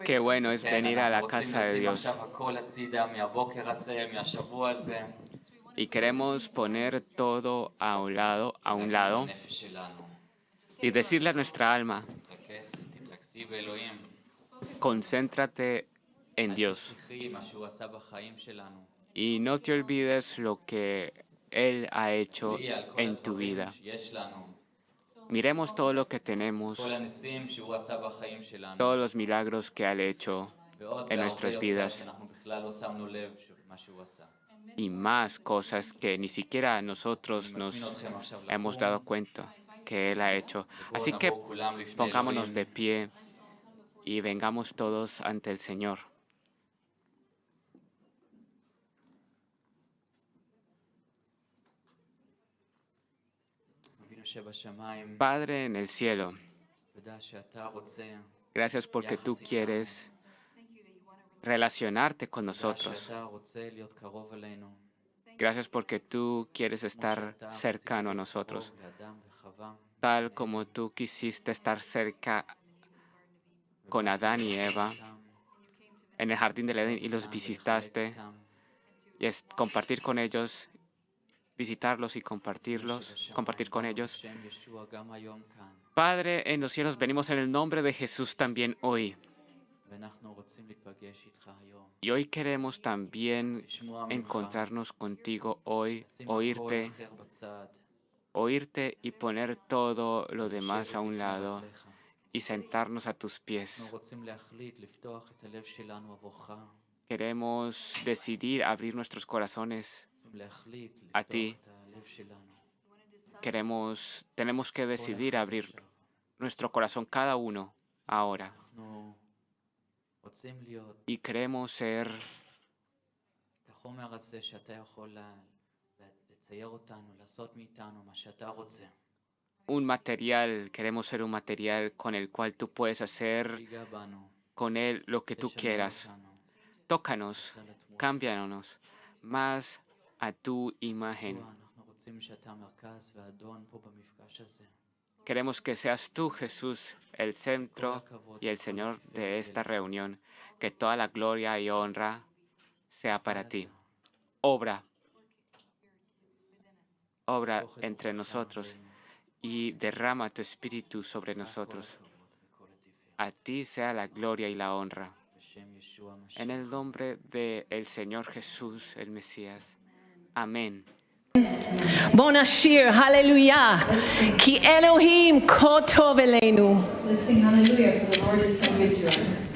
Qué bueno es venir a la casa de Dios. Y queremos poner todo a un lado, y decirle a nuestra alma, concéntrate en Dios. Y no te olvides lo que Él ha hecho en tu vida. Miremos todo lo que tenemos, todos los milagros que Él ha hecho en nuestras vidas y más cosas que ni siquiera nosotros nos hemos dado cuenta que Él ha hecho. Así que pongámonos de pie y vengamos todos ante el Señor. Padre en el cielo, gracias porque tú quieres relacionarte con nosotros. Gracias porque tú quieres estar cercano a nosotros, tal como tú quisiste estar cerca con Adán y Eva, en el jardín del Edén y los visitaste, y es compartir con ellos, visitarlos y compartir con ellos. Padre, en los cielos, venimos en el nombre de Jesús también hoy. Y hoy queremos también encontrarnos contigo hoy, oírte y poner todo lo demás a un lado y sentarnos a tus pies. Queremos decidir abrir nuestros corazones a ti. Tenemos que decidir abrir nuestro corazón cada uno ahora. Y queremos ser un material, queremos ser un material con el cual tú puedes hacer con él lo que tú quieras. Tócanos, cámbianos más a tu imagen. Queremos que seas tú, Jesús, el centro y el Señor de esta reunión. Que toda la gloria y honra sea para ti. Obra entre nosotros y derrama tu espíritu sobre nosotros. A ti sea la gloria y la honra. En el nombre del Señor Jesús, el Mesías. Amén. בואו נשיר, הללויה, כי אלוהים כה טוב אלינו. Let's sing hallelujah, for the Lord is so good to us.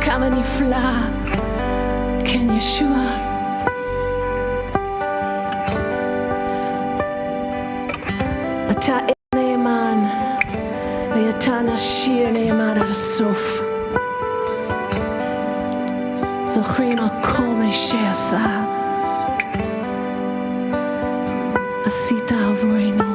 כמה נפלא, כן ישוע. אתה נאמן, ואתה נשאיר נאמן עד הסוף. זוכרים על כל מה שעשה, עשית עבורנו.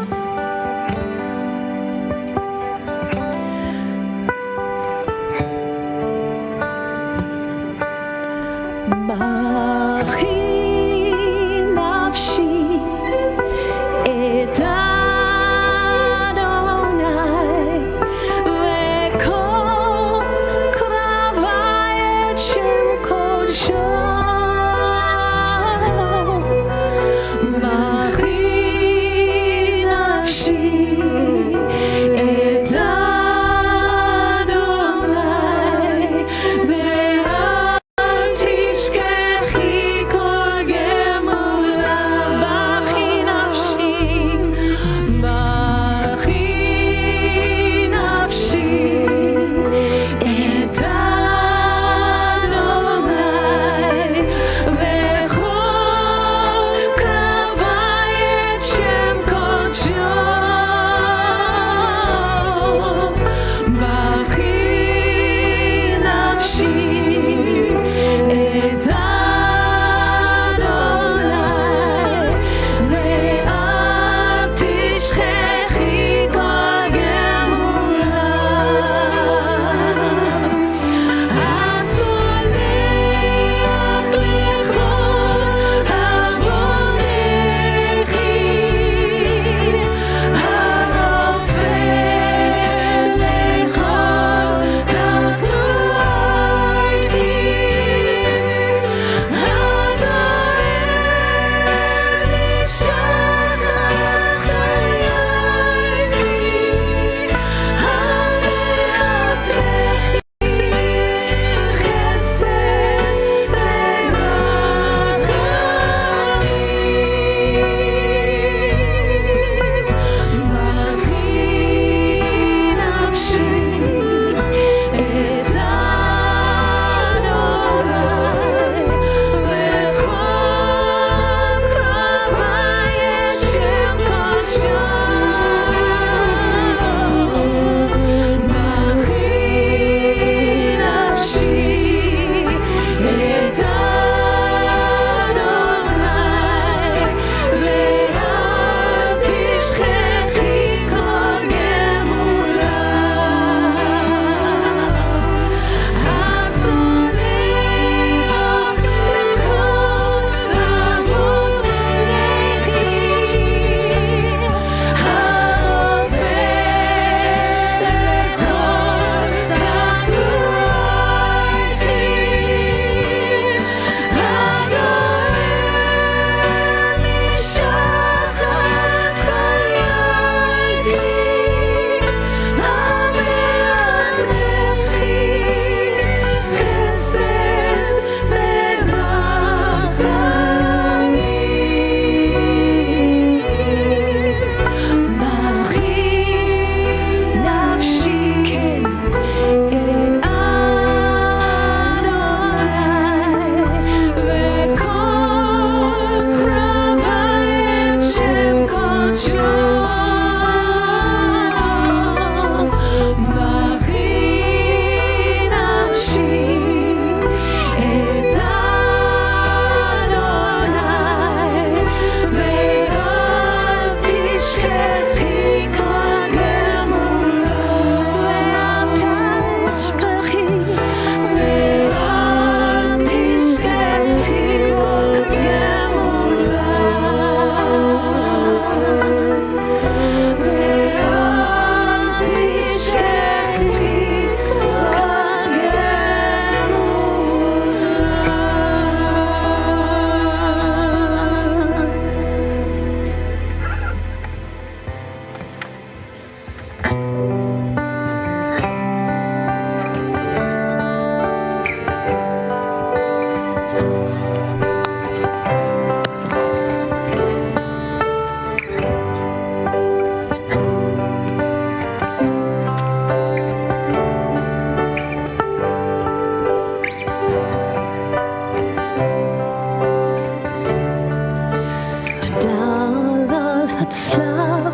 הצלב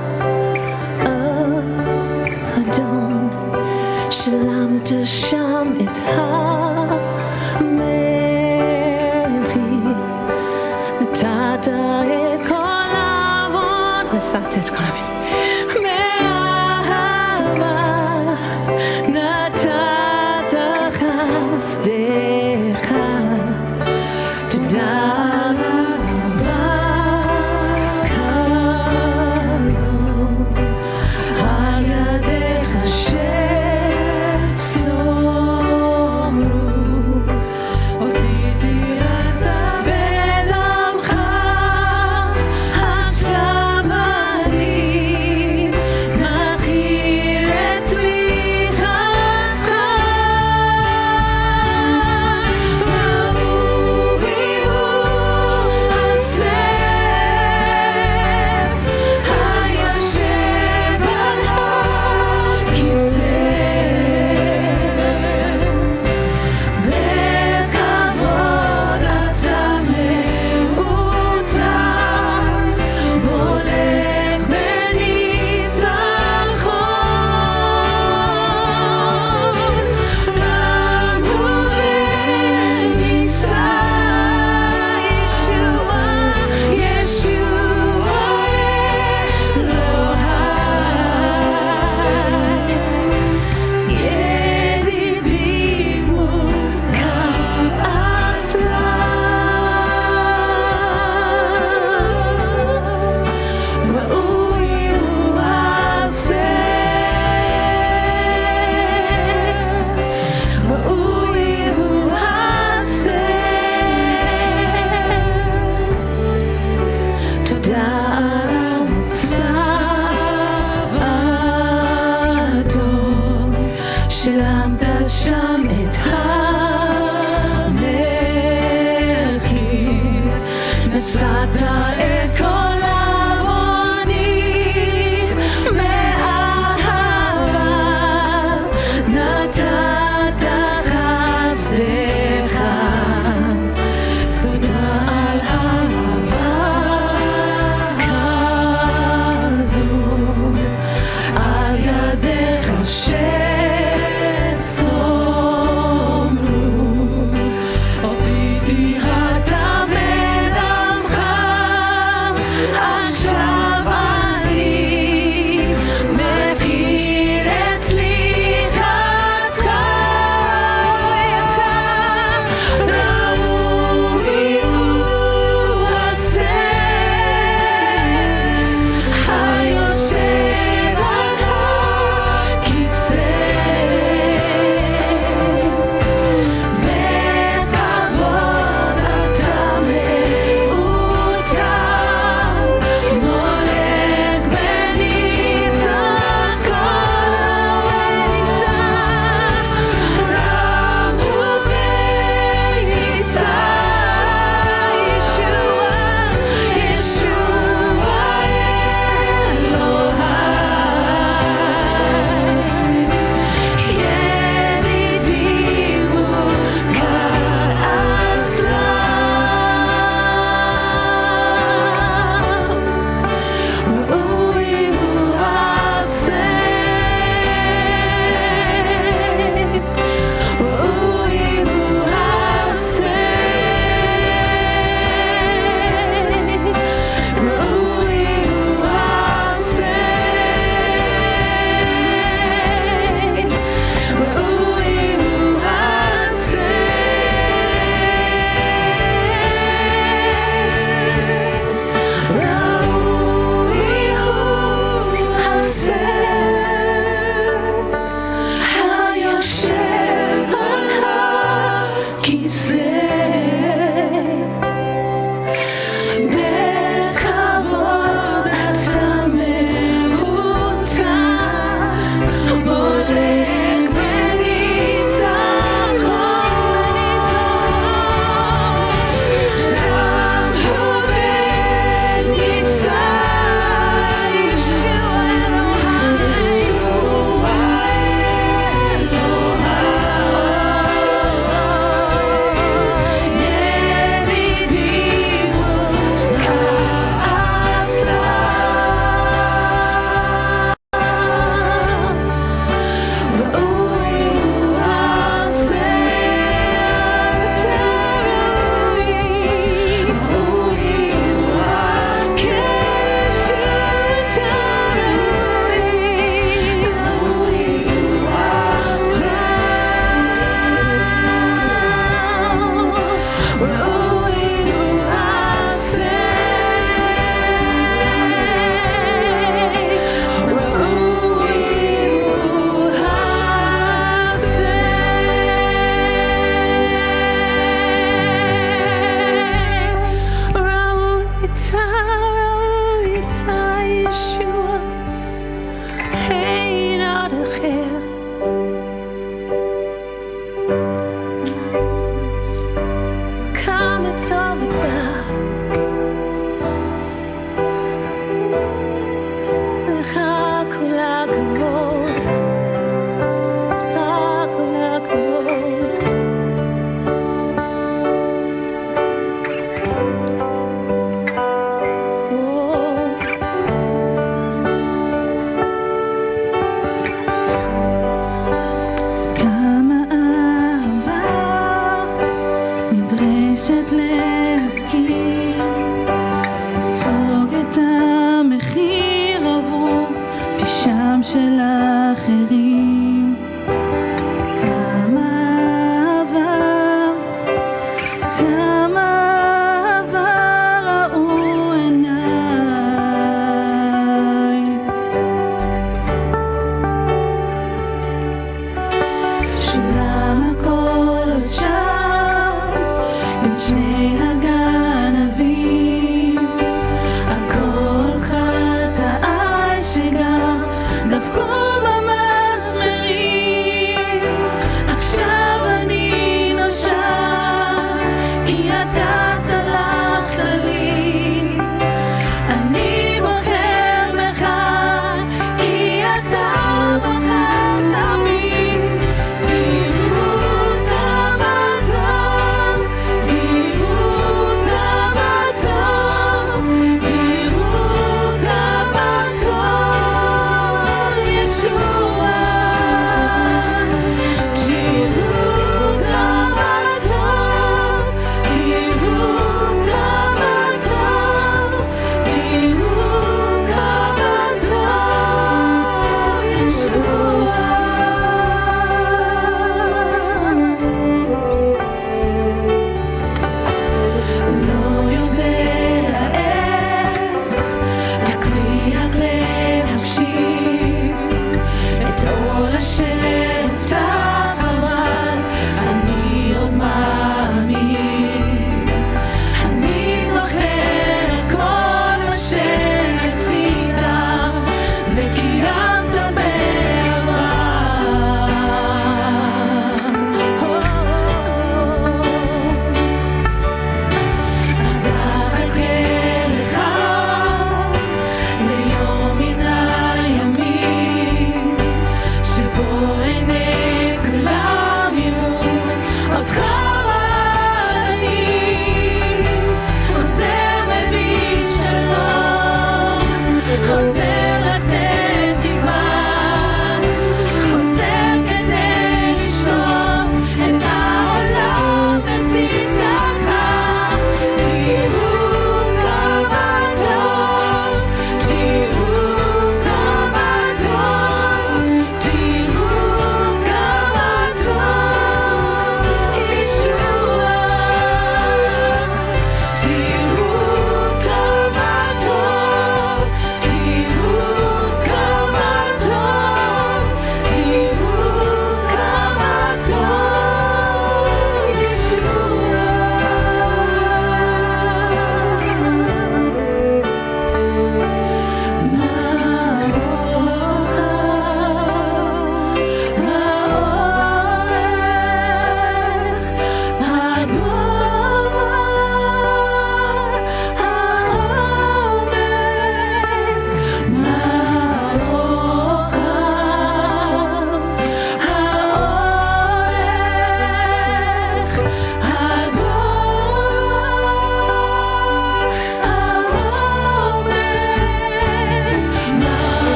האדום, שילמת שם את המחיר, נתת את כל העוון, נשאת את כל העוון. שילמת שם את המחיר, נשאת את כל העוני מאהבה, נתת חסדך, תודה על אהבה כזו, על ידך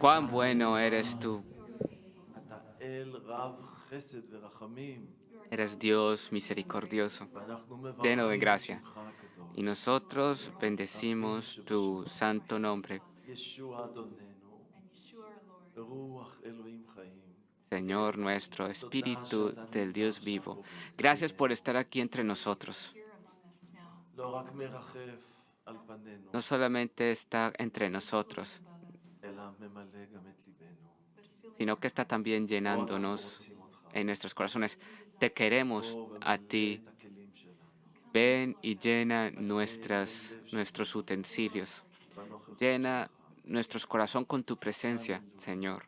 cuán bueno eres tú. אתה אל רב חסד ורחמים, Eres Dios misericordioso, ואנחנו lleno de מברכים את gracia. שמך הקדוש. Y nosotros bendecimos tu santo nombre, ישוע אדוננו, רוח אלוהים חיים. Señor nuestro, Espíritu del Dios vivo. Gracias por estar aquí entre nosotros. לא רק מרחף על פנינו, No solamente está entre nosotros, אלא ממלא גם את ליבנו. sino que está también בוא, אנחנו llenándonos רוצים אותך. en nuestros corazones. Te queremos בוא a ומלא ti. את הכלים שלנו. Ven y llena nuestros utensilios. בנוכחות Llena שלך. nuestros corazones con tu presencia, Señor.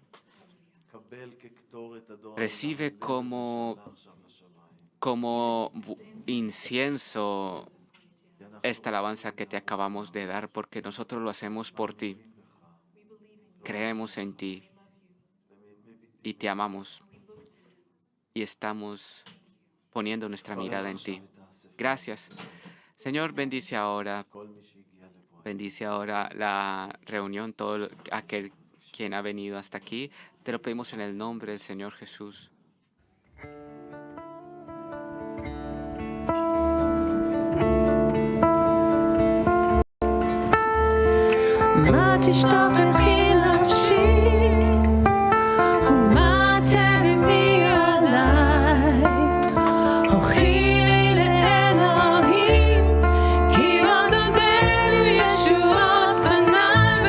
קבל כקטורת הדור Recibe העולם, como, שעלה עכשיו לשמיים. como incienso כי אנחנו esta alabanza que te acabamos de dar, porque nosotros lo hacemos por ti. Creemos en ti y te amamos y estamos poniendo nuestra mirada en ti. Gracias. Señor, bendice ahora כל מי שהגיע לפה. Bendice ahora la reunión, aquel quien ha venido hasta aquí. Te lo pedimos en el nombre del Señor Jesús. מה תשתחכי נפשי ומה תרימי עליי הוכי לי לאלוהים כי עוד עודנו ישועות פניי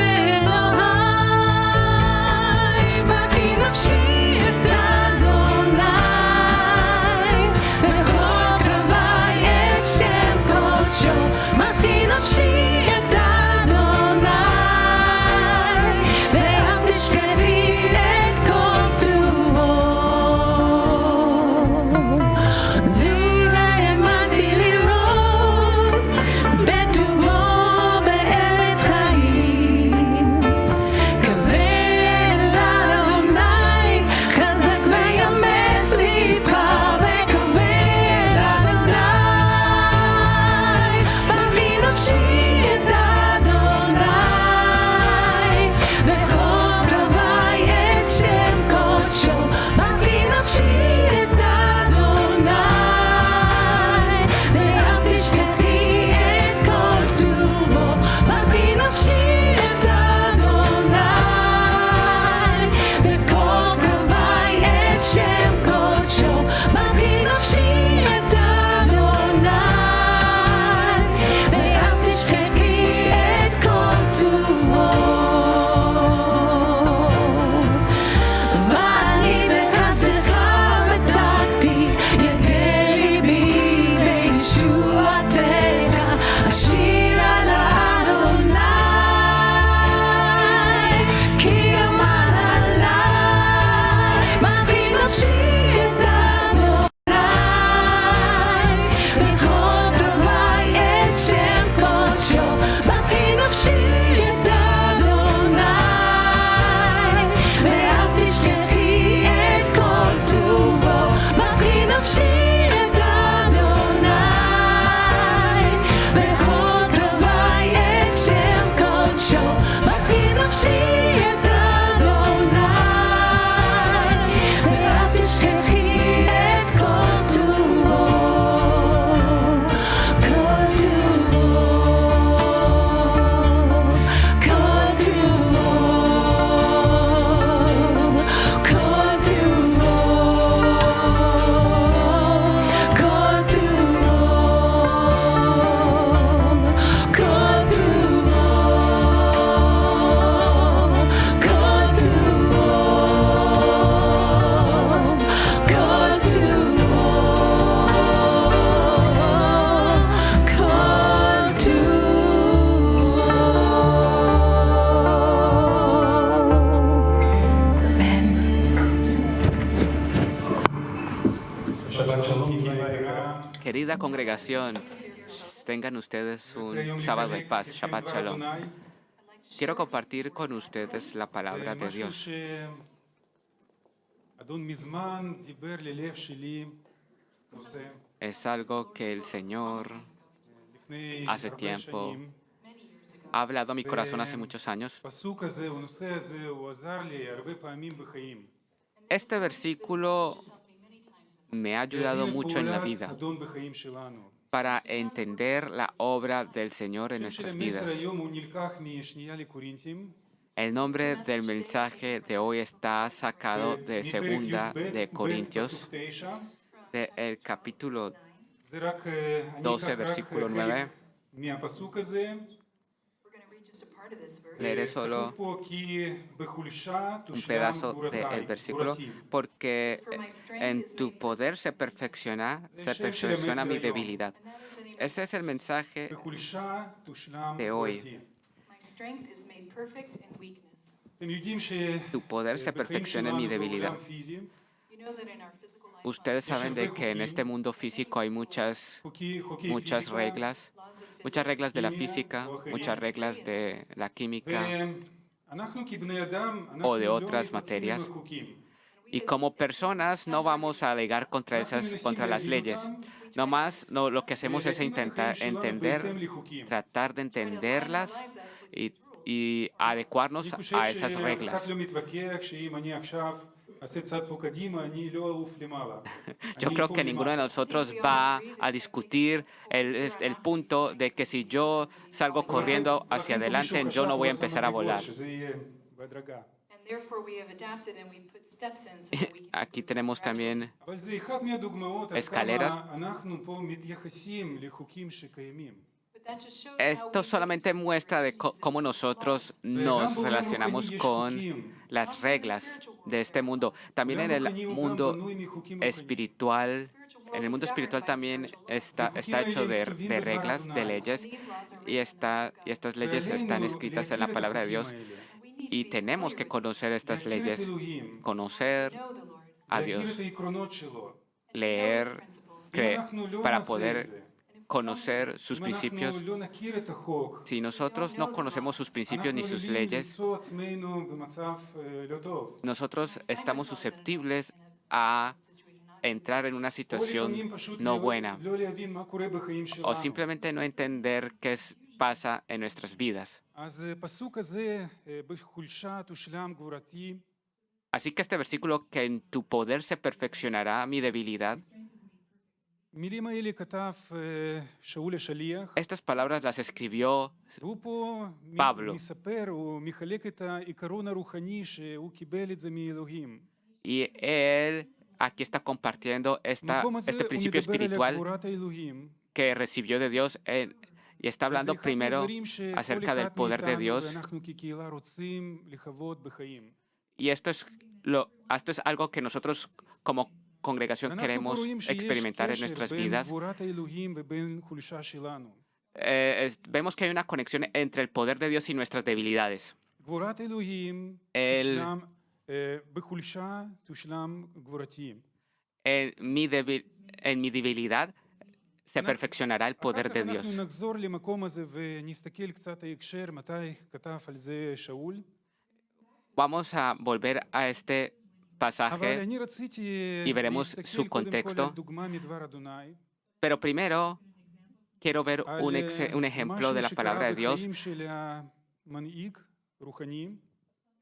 ואלוהי בכי נפשי את אדוני בכל קרבי את שם קודשו בכי נפשי את אדוני ואל תשכחי את כל טובו לי האמנתי לראות בטובו בארץ חיים קווה אל אדוני חזק ויאמץ ליבך וקווה אל אדוני בכי נפשי את אדוני וכל קרבי את שם קודשו בכי נפשי את אדוני ואל תשכחי את כל טובו בכי נפשי את אדוני וכל קרבי את שם קודשו בכי נפשי את אדוני ואל תשכחי את כל טובו ואני בחסדך בטחתי יגע ליבי בישועתך אשיר על אדוני כי עמל עליי בכי נפשי את אדוני בכל קרבי את שם קודשו בכי נפשי את אדוני ואל תשכחי את כל טובו בכי נפשי את אדוני בכל קרבי את שם קודשו בכי נפשי את אדוני ואל תשכחי את כל טובו כל טובו כל טובו כל טובו כל טובו כל Querida congregación, tengan ustedes un sábado de paz. Shabbat Shalom. Quiero compartir con ustedes la palabra de Dios. אדון מזמן דיבר ללב שלי נושא Es algo que el Señor לפני hace הרבה tiempo שנים ha hablado a mi corazón hace muchos años. הפסוק הזה, או הנושא הזה, הוא עזר לי הרבה פעמים בחיים. Este versículo me ha ayudado להבין את mucho en la פעולת vida אדון בחיים שלנו. para entender la obra del Señor en השם של nuestras המסר vidas. היום הוא נלקח משנייה לקורינתים, El nombre del mensaje de hoy está sacado de מפרק Segunda י"ב, de פסוק Corintios, 9. del capítulo זה רק, אני 12, אקח רק versículo 9. חלק מהפסוק הזה. We're going to read just a part of this verse. Leeré כתוב solo פה כי בחולשה un תושלם pedazo del versículo, גבורתי. porque en tu poder se perfecciona mi debilidad. And that is an Ese es el mensaje בחולשה תושלם de hoy. גבורתי. my strength is made perfect in weakness. אתם יודעים Tu poder se שבחיים perfecciona en mi שלנו debilidad. בעולם פיזי, You know that in our physical life, Ustedes saben de que en este mundo físico hay muchas חוקי reglas, laws of muchas reglas de la química, física, o muchas reglas de la química ואנחנו כבני אדם, o de אנחנו לא otras מתווכחים עם materias. החוקים. Y como personas no vamos a alegar contra las leyes. Nomás lo que hacemos es intentar entender, tratar de entenderlas y adecuarnos אני חושב a esas שאף reglas. אחד לא מתווכח שאם אני עכשיו אעשה צעד פה קדימה, אני לא אעוף למעלה. Yo אני creo פה que ninguno de למעלה. nosotros va a discutir el punto de que si yo salgo corriendo hacia ולכן פה מישהו adelante, yo חשב no voy a ועשה empezar a מדרגות, volar. שזה יהיה בהדרגה. and therefore we have adapted and we put steps in so that we can Aquí tenemos también אבל זה אחד מהדוגמאות עד escaleras. כמה אנחנו פה מתייחסים לחוקים שקיימים. But that just shows how Esto we solamente muestra de cómo nosotros nos relacionamos con las reglas de este mundo. También en el mundo espiritual, también está hecho de reglas, de leyes, y estas leyes están escritas en la palabra de Dios. Y tenemos que conocer estas leyes, conocer know the Lord. a להכיר Dios, את העקרונות שלו. leer, אם אנחנו לא para נעשה poder את זה, conocer sus אם principios. אנחנו לא נכיר את החוק, Si nosotros no conocemos sus principios ni אנחנו sus עלולים leyes, למצוא עצמנו במצב לא טוב. nosotros estamos susceptibles a entrar en una או situación לפעמים פשוט no buena לא להבין מה קורה בחיים o שלנו. simplemente no entender qué pasa en nuestras vidas. אז הפסוק הזה, בחולשה תושלם גבורתי, Así que este versículo, que en tu poder se perfeccionará mi debilidad, מילים האלה כתב שאול השליח, estas palabras las escribió והוא פה פבלו. מספר, הוא מחלק את העיקרון הרוחני שהוא קיבל את זה מאלוהים. y él aquí está compartiendo במקום הזה este הוא principio מדבר על espiritual גבורת האלוהים, que recibió de Dios y está hablando וזה אחד primero מהדברים שכל acerca del אחד poder de מאיתנו Dios. ואנחנו כקהילה רוצים לחוות בחיים. Y esto es algo que nosotros como congregación ואנחנו פה queremos רואים שיש experimentar en קשר nuestras בין vidas. גבורת האלוהים ובין חולשה שלנו. Vemos que hay una conexión entre el poder de Dios y nuestras debilidades. גבורת האלוהים El- תושלם, בחולשה תושלם גבורתי. En mi debilidad se perfeccionará el poder de אחר כך Dios. אנחנו נחזור למקום הזה ונסתכל קצת ההקשר, מתי כתב על זה שאול. Vamos a volver a este אבל pasaje, אני רציתי y veremos להסתכל su קודם כל contexto. על דוגמה מדבר אדוני, pero primero quiero ver על un ejemplo de la משהו palabra de שקרה Dios בחיים של המנהיג רוחני,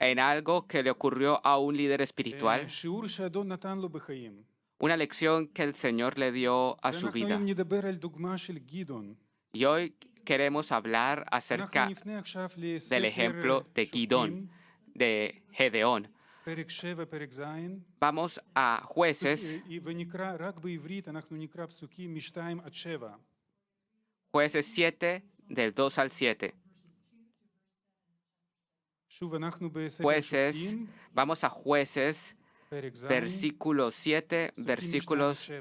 en algo que le ocurrió a un líder espiritual, שיעור שאדון נתן לו בחיים. una lección que el Señor le dio a su ואנחנו vida. היום נדבר על דוגמה של גדעון. Y hoy queremos hablar אנחנו acerca נפנה עכשיו del ejemplo de לספר Gidón, שופטים, de Gedeón. פרק 7, פרק ז', Vamos a Jueces, ונקרא, רק בעברית אנחנו נקרא פסוקים מ-2 עד 7. Jueces 7, del 2 al 7. שוב, אנחנו בספר Jueces, שופטים, vamos a Jueces, פרק ז', versículo 7, versículos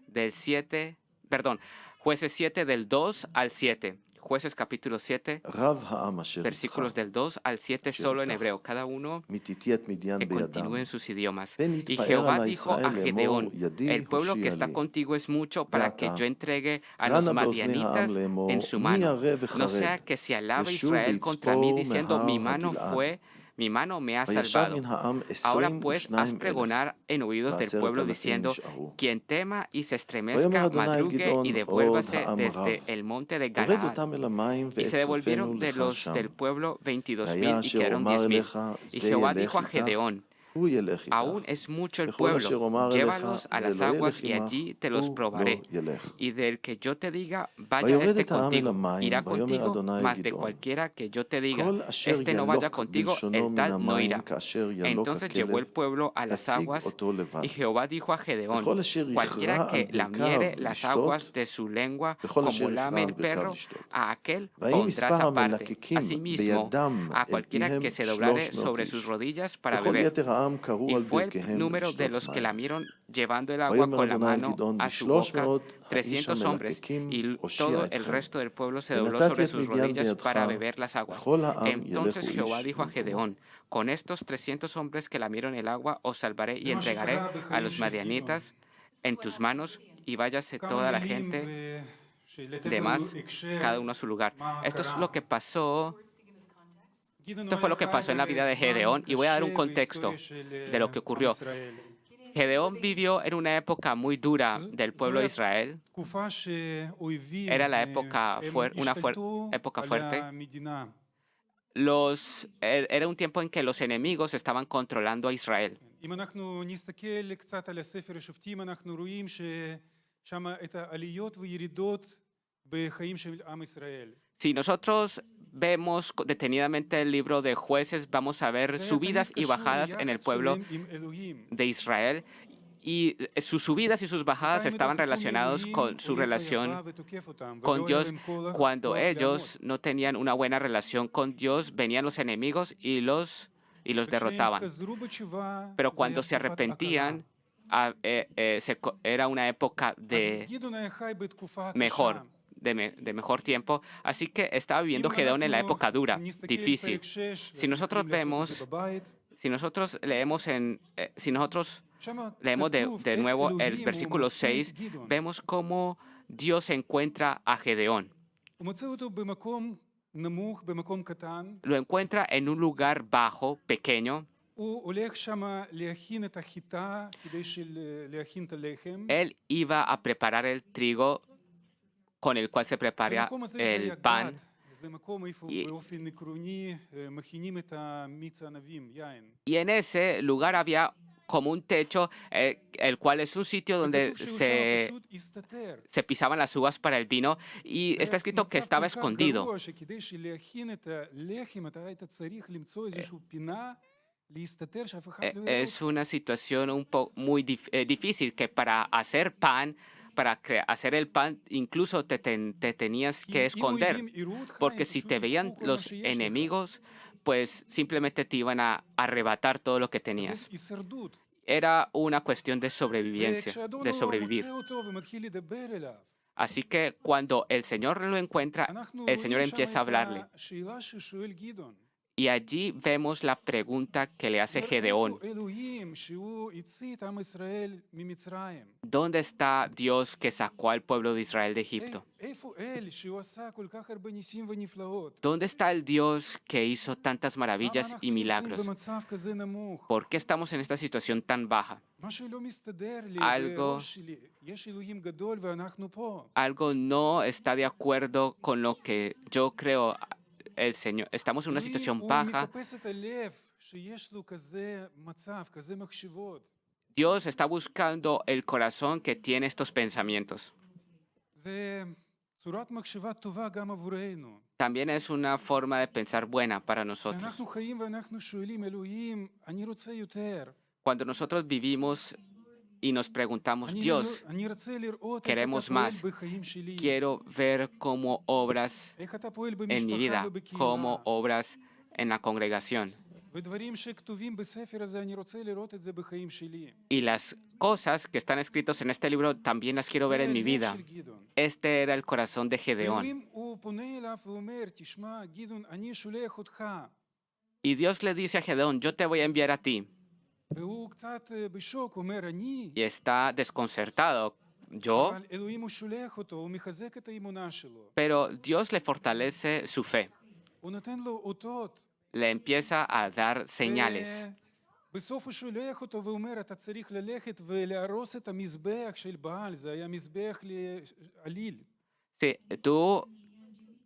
del 7, perdón, Jueces 7, del 2 al 7. Jueces capítulo 7, רב העם אשר versículos איתך, del 2 al 7, solo en hebreo, cada uno מתיתי את מדיין que בידם. continúe en sus idiomas. ven Y יתפאר Jehová עלי dijo a ישראל לאמור, Gedeón, ידי el pueblo que הושיע está לי. contigo es mucho para que ואתה, yo entregue a קרא los נא באוזני madianitas העם לאמור, en su מי mano. ירא No sea וחרד, que se alabe ישוב Israel contra mí ויצפור diciendo, mi מהר mano הגלעד, fue mi mano me ha וישב salvado. מן העם Ahora pues, haz 22,000 pregonar en oídos del pueblo 10,000 diciendo, נשארו. quien tema y se ויאמר estremezca, אדוני אל madrugue y גדעון עוד devuélvase העם desde רב. el monte de הורד Galaad. אותם אל המים Y se ואצרפנו devolvieron de לך los שם. del pueblo 22,000 והיה y אשר quedaron אומר 10,000. אליך Y זה Jehová ילך dijo a איתך, Gedeón, הוא ילך איתך. aún es mucho el וכל אשר pueblo, אומר אליך llévalos a זה las לא aguas ילך y עמך, allí te los הוא לא probaré. ילך. Y del que yo te diga, vaya ויורד este את העם אל contigo, המים, irá ויאמר contigo, אדוני אל mas de גדעון, cualquiera que yo te diga, כל אשר este no vaya ילוק contigo, בלשונו el מן tal no המים irá. כאשר ילוק Entonces llevó el הכלב, pueblo a las תציג aguas, אותו לבד. y Jehová dijo a Gedeón, וכל אשר cualquiera יכרע על que lamiere ברכיו las לשתות, aguas de su lengua וכל como אשר lame יכרע על el ברכיו perro, לשתות. a aquel ויהי pondrás מספר aparte. המלקקים Asimismo, בידם a אל cualquiera פיהם que se doblare 300 sobre sus איש. rodillas para וכל beber. יתר העם קראו Y על fue el ברכיהם número de לשתות los que מים. lamieron llevando el agua ויאמר con la אדוני אל mano גדעון a su boca, 300 האיש 300 hombres, המלקקים y הושיע todo el אתכם. resto del pueblo se dobló ונתתי sobre את sus מדיין rodillas para בידך, beber las aguas. וכל העם Entonces ילכו Jehová איש dijo a במקומו. Gedeón, con estos 300 hombres que lamieron el agua os salvaré y זה מה entregaré שקרה a בחיים los של גדעון. madianitas en tus manos, y váyase כמה toda la מילים gente לתת de לנו más, הקשר, cada uno a su lugar. מה Esto es קרה. lo que pasó. גדעון Esto fue lo que היה pasó en la vida de בזמן Gedeón, y voy a dar un קשה contexto בהיסטוריה של de lo que עם ocurrió. ישראל. Gedeón vivió en una época muy dura del pueblo de Israel. תקופה שאויבים Era la época הם una השתלטו época על fuerte. המדינה. Era un tiempo en que los enemigos estaban controlando a Israel. אם אנחנו נסתכל קצת על הספר השופטים, אנחנו רואים ששם את העליות וירידות בחיים של עם ישראל. Si nosotros vemos detenidamente el libro de Jueces, vamos a ver זה היה subidas תמיד y קשור bajadas en el ליחס pueblo שלהם עם אלוהים. de Israel. Y sus subidas y sus bajadas מתי הם estaban התרחקו relacionados מאלוהים, con su אויב היה relación בא ותוקף אותם, con ולא היה Dios. להם כוח Cuando לעמוד. ellos no tenían una buena relación con Dios, venían los enemigos y los וכשהם derrotaban. חזרו בתשובה, Pero זה cuando היה se תקופת arrepentían, era una época הכרה. אז de גדעון היה חי בתקופה mejor, קשה. de mejor tiempo. Así que estaba viviendo אם Gedeón en la אנחנו época dura, נסתכל difícil. פרק 6, Si nosotros ואנחנו יכולים לעשות vemos, את זה בבית, si nosotros leemos si nosotros שם leemos כתוב de איך nuevo el אלוהים הוא versículo מוצא 6, את גדעון. vemos cómo Dios encuentra a Gedeón. הוא מוצא אותו במקום נמוך, במקום קטן. Lo encuentra en un lugar bajo, pequeño. הוא הולך שם להכין את החיטה כדי להכין את הלחם. Él iba a preparar el trigo con el cual se prepara במקום הזה זה היה el גת. pan. זה מקום איפה Y- באופן עקרוני מכינים את מיץ הענבים, יין. Y en ese lugar había como un techo, el cual es un sitio donde וכתוב שהוא שם פשוט הסתתר. se pisaban las uvas para el vino, y זה está escrito que מצב estaba כל כך escondido. גרוע שכדי להכין את הלחם אתה היית צריך למצוא איזושהי פינה להסתתר שאף אחד לא יראה Es una situación muy difícil, que para hacer pan, hacer el pan, incluso te tenías אותך. que אם esconder, אויבים יראו אותך, porque הם si פשוט te ייקחו veían כל מה los שיש לך. enemigos, pues simplemente te iban a arrebatar todo lo que אז tenías. זה הישרדות. Era una cuestión de sobrevivencia, וכשאדון de הוא sobrevivir. מוצא אותו ומתחיל לדבר אליו, Así que cuando el Señor lo encuentra, אנחנו el Señor רואים שם empieza a את hablarle. השאלה ששואל גדעון. Y allí vemos la pregunta que le hace אומר, Gedeón. איפה אלוהים שהוא הוציא את עם ישראל ממצרים? ¿Dónde está Dios que sacó al pueblo de Israel de Egipto? איפה אל שהוא עשה כל כך הרבה ניסים ונפלאות? ¿Dónde está el Dios que hizo tantas למה maravillas אנחנו y נמצאים milagros? במצב כזה נמוך? ¿Por qué estamos en esta situación tan baja? משהו לא מסתדר לי algo- בראש שלי. יש אלוהים גדול ואנחנו פה. Algo no está de acuerdo con lo que yo creo el Señor. Estamos en una אלוהים situación הוא baja. מחפש את הלב שיש לו כזה מצב, כזה מחשבות. Dios está buscando el corazón que tiene estos pensamientos. זה צורת מחשבה טובה גם עבורנו. También es una forma de pensar buena para nosotros. כשאנחנו חיים ואנחנו שואלים, אלוהים, אני רוצה יותר. Cuando nosotros vivimos y nos preguntamos, Dios, אני רוצה lראות איך queremos אתה פועל más. בחיים שלי. quiero ver cómo obras איך אתה פועל en mi במשפחה vida, ובקהילה. cómo obras en la congregación. ודברים שכתובים בספר הזה, אני רוצה לראות את זה בחיים שלי. Y las cosas que están escritas en este libro también las quiero ver זה en mi הלב vida. של גדעון. Este era el corazón de Gedeón. אלוהים הוא פונה אליו ואומר, תשמע, גדעון, אני שולח אותך. Y Dios le dice a Gedeón, yo te voy a enviar a ti. והוא קצת בשוק, אומר, אני. Y está desconcertado. ¿Yo? אבל אלוהים הוא שולח אותו, הוא מחזק את האמונה שלו. Pero Dios le fortalece su fe. הוא נותן לו אותות. le empieza a dar señales. בסוף הוא שולח אותו ואומר, אתה צריך ללכת ולהרוס את המזבח של בעל, זה היה מזבח לעליל. Sí, tú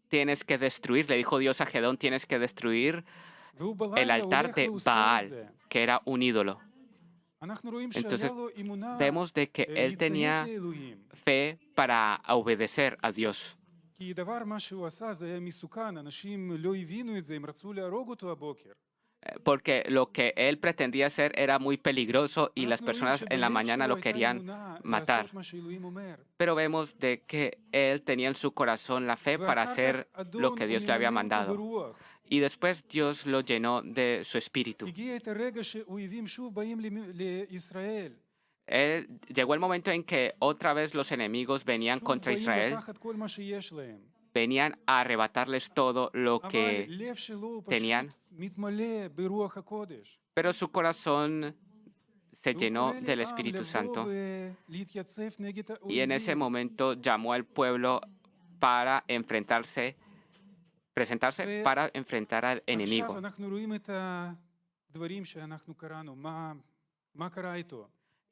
tienes que destruir, le dijo Dios a Gedeón, tienes que destruir והוא el בלילה altar הולך de ועושה את Baal, זה. que era un ídolo. אנחנו רואים Entonces, שהיה לו אמונה Vemos de que él לציית tenía לאלוהים. fe para obedecer a Dios. כי דבר מה שהוא עשה זה היה מסוכן, אנשים לא הבינו את זה, הם רצו להרוג אותו הבוקר. Porque lo que él pretendía hacer era muy peligroso y las אנחנו רואים personas en la שבלב mañana שלו lo הייתה querían אמונה matar. לעשות מה שאלוהים אומר. Pero vemos de que él tenía en su corazón la fe para ואחר hacer כך lo אדון que הוא Dios le había ממלא אותו mandado. ברוח. Y después Dios lo llenó de su espíritu. הגיע את הרגע שאויבים שוב באים לישראל. Llegó el momento en que otra vez los enemigos venían שוב contra באים Israel, לקחת כל מה שיש להם. venían a arrebatarles todo lo אבל que לב שלו tenían, פשוט מתמלא ברוח הקודש. pero su corazón se והוא llenó קורא del לעם Espíritu לבוא Santo. ולהתייצב נגד Y en ese האויבים. momento llamó al pueblo para presentarse para enfrentar al עכשיו enemigo. אנחנו רואים את הדברים שאנחנו קראנו, מה קרה איתו.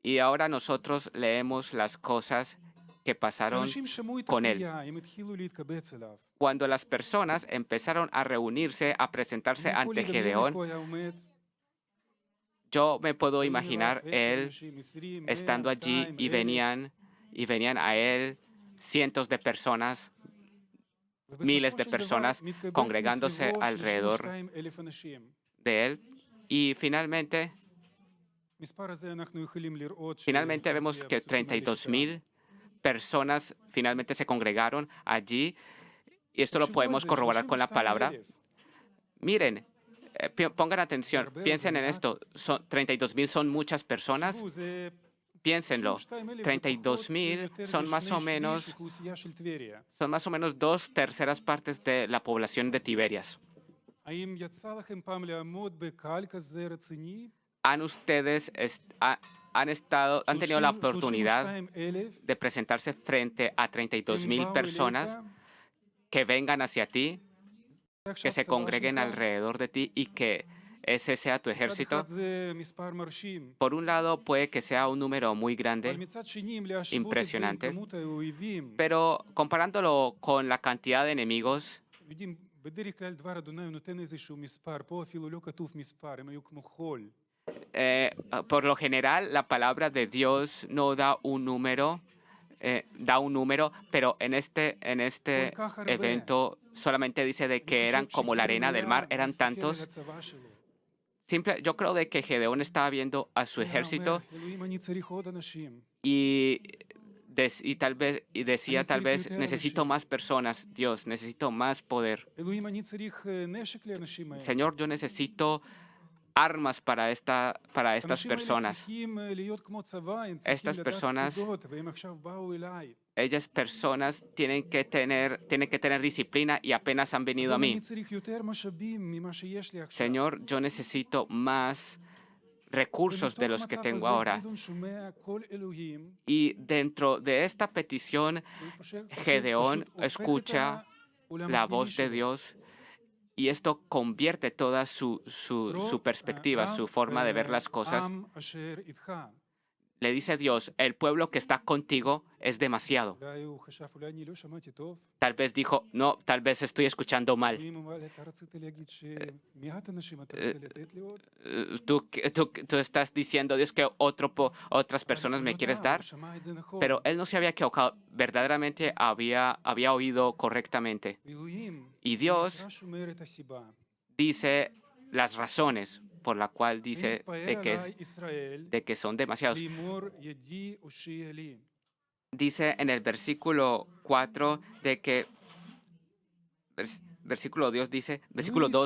Y ahora nosotros leemos las cosas que pasaron כשאנשים שמעו את con él. הקריאה, הם התחילו להתקבץ אליו. Cuando las personas empezaron a reunirse, a presentarse אני יכול ante לדמיין Gedeón, איפה היה עומד. yo me puedo באים imaginar אליו 10 él אנשים, 20, 100, estando allí 200, y 1,000. venían a él cientos de personas, ובסופו miles de של דבר personas מתקבץ congregándose מסביבו alrededor 32,000 אנשים. de él. Y מספר הזה אנחנו יכולים לראות finalmente vemos שזה que הפסוקים האלה 32,000 personas finalmente se congregaron allí. Y esto lo תחשבו על podemos זה, corroborar con la palabra. 32,000. Miren, pongan atención, הרבה, piensen en זה מעט. esto. 32,000 son muchas personas. תחשבו, זה Piénsenlo. 32,000 זה 32,000 פחות או יותר son más o שני-שליש menos אוכלוסייה של טבריה. son más o menos 2/3 partes de la población de Tiberias. האם יצא לכם פעם לעמוד בקהל כזה רציני? ¿Han ustedes han tenido la oportunidad 32,000 de presentarse frente a 32,000 personas que vengan hacia ti, que se congreguen alrededor de ti y que ese sea tu ejército? זה מספר מרשים. Por un lado, puede que sea un número muy אבל grande, מצד שני, אם להשוות את זה עם impresionante, כמות האויבים, pero comparándolo con la cantidad de enemigos, יודעים, בדרך כלל דבר אדוני הוא נותן איזשהו מספר, פה אפילו לא כתוב מספר, הם היו כמו חול. por lo general, la palabra de Dios no da un número, pero en este evento solamente dice de que eran como la arena del mar, eran tantos. הצבא שלו. Yo creo de que Gedeón estaba viendo a su הוא היה ejército אומר, אלוהים, אני צריך עוד אנשים. y decía tal vez, יותר necesito אנשים. más personas, Dios, necesito más poder. אלוהים, אני צריך נשק לאנשים האלה. Señor, yo necesito armas para estas האנשים האלה personas. צריכים להיות כמו צבא, הם Estas צריכים לדעת personas- פקודות, והם עכשיו באו אליי. Ellas personas tienen que tener disciplina y apenas han venido a אדוני, mí. אני צריך יותר משאבים ממה שיש לי עכשיו. Señor, yo necesito más recursos de los que ומתוך tengo המצב הזה ahora. גדעון שומע קול אלוהים, Y dentro de esta petición, והוא פשוט Gedeón הופך את escucha העולם la הפנימי voz de שלו. Dios y esto convierte toda su רוב perspectiva, העם, su forma de ver las cosas. העם אשר איתך. Le dice Dios, el pueblo que está contigo es demasiado. אולי הוא חשב, אולי אני לא שמעתי טוב. Tal vez dijo, no, tal vez estoy escuchando mal. ואם הוא אמר, אתה רצית להגיד שמעט אנשים אתה רוצה לתת לי עוד? Tú estás diciendo, Dios, que otras personas אבל me הוא quieres לא dar. הוא שמע את זה נכון. Pero él no se había equivocado, verdaderamente había oído correctamente. אלוהים, Y Dios המדרש אומר את הסיבה. dice las razones por la cual dice "ויתפאר עלי ישראל, de que son demasiados. לאמור ידי הושיע לי". Dice en el versículo 4 de que versículo 2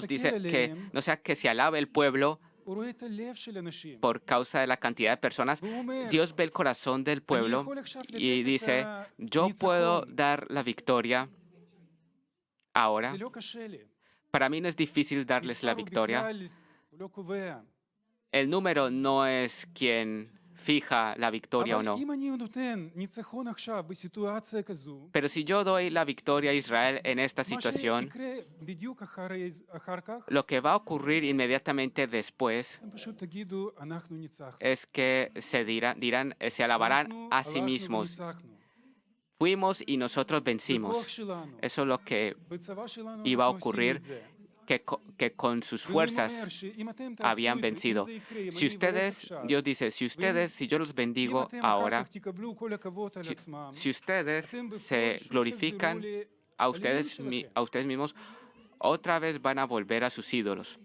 dice que no sea que se alabe el pueblo הוא רואה את הלב של אנשים. por causa de la cantidad de personas. והוא אומר, Dios ve el corazón del אני pueblo יכול עכשיו y לתת dice, את yo puedo הניצחון. dar la victoria ahora. זה לא קשה לי. Para mí no es difícil darles la מספר הוא victoria. בכלל, הוא לא קובע. El número no es quien fija la victoria o אבל no. אם אני נותן ניצחון עכשיו בסיטואציה כזו, Pero si yo doy la victoria a Israel en esta מה situación, שיקרה בדיוק אחר כך, lo que va a ocurrir inmediatamente después אתם פשוט תגידו, אנחנו ניצחנו. es que se alabarán אנחנו a sí הלכנו mismos. וניצחנו. Fuimos y nosotros בכוח vencimos. שלנו, Eso es lo que בצבא שלנו iba a אנחנו עשינו ocurrir, את זה. que con sus ואני fuerzas אומר שאם אתם תעשו habían את זה, אם vencido. זה יקרה, אם Si אני אברך ustedes, עכשיו, Dios dice, si yo los אם bendigo אתם אחר ahora, כך תקבלו כל הכבוד על עצמם, si ustedes אתם בפועל se שוב glorifican תחזרו a לאלילים ustedes, שלכם. a ustedes mismos, otra vez van a volver a sus ídolos.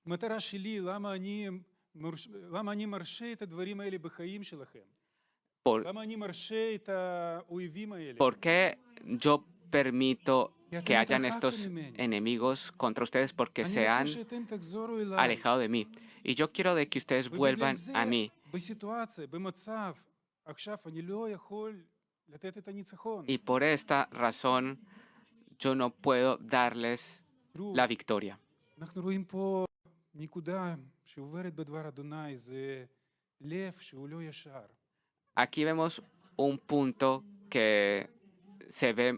המטרה שלי, למה אני מרשה את הדברים האלה בחיים שלכם? Por, למה אני מרשה את האויבים האלה? ¿Por qué yo permito כי que אתם hayan התרחקתם estos ממני. enemigos contra ustedes? Porque אני se רוצה han שאתם תחזרו אליי. alejado de mí. Y yo quiero de que ustedes ובגלל vuelvan זה, a mí. בסיטואציה, במצב, עכשיו אני לא יכול לתת את הניצחון. Y por esta razón yo no puedo darles תראו, la victoria. אנחנו רואים פה נקודה שעוברת בדבר אדוני, זה לב שהוא לא ישר. Aquí vemos un punto que se ve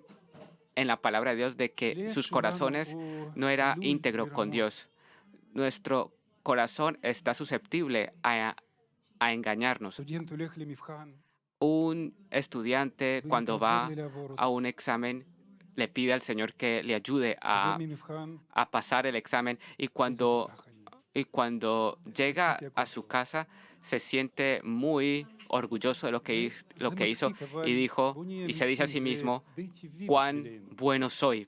en la palabra de Dios de que לב sus שלנו corazones הוא no era עלול íntegro con לרמות. Dios. Nuestro corazón está susceptible a engañarnos. סטודנט הולך למבחן, Un estudiante cuando תעזור va לי לעבור a אותו. un examen le pide al Señor que le ayude חוזר ממבחן, a pasar el examen y וזה cuando תותח אני. llega a su casa se siente muy orgulloso de lo que זה hizo מצחיק, אבל y dijo בוא נהיה y se dice a אמיתי, sí זה mismo די טבעי cuán בשבילנו. bueno soy.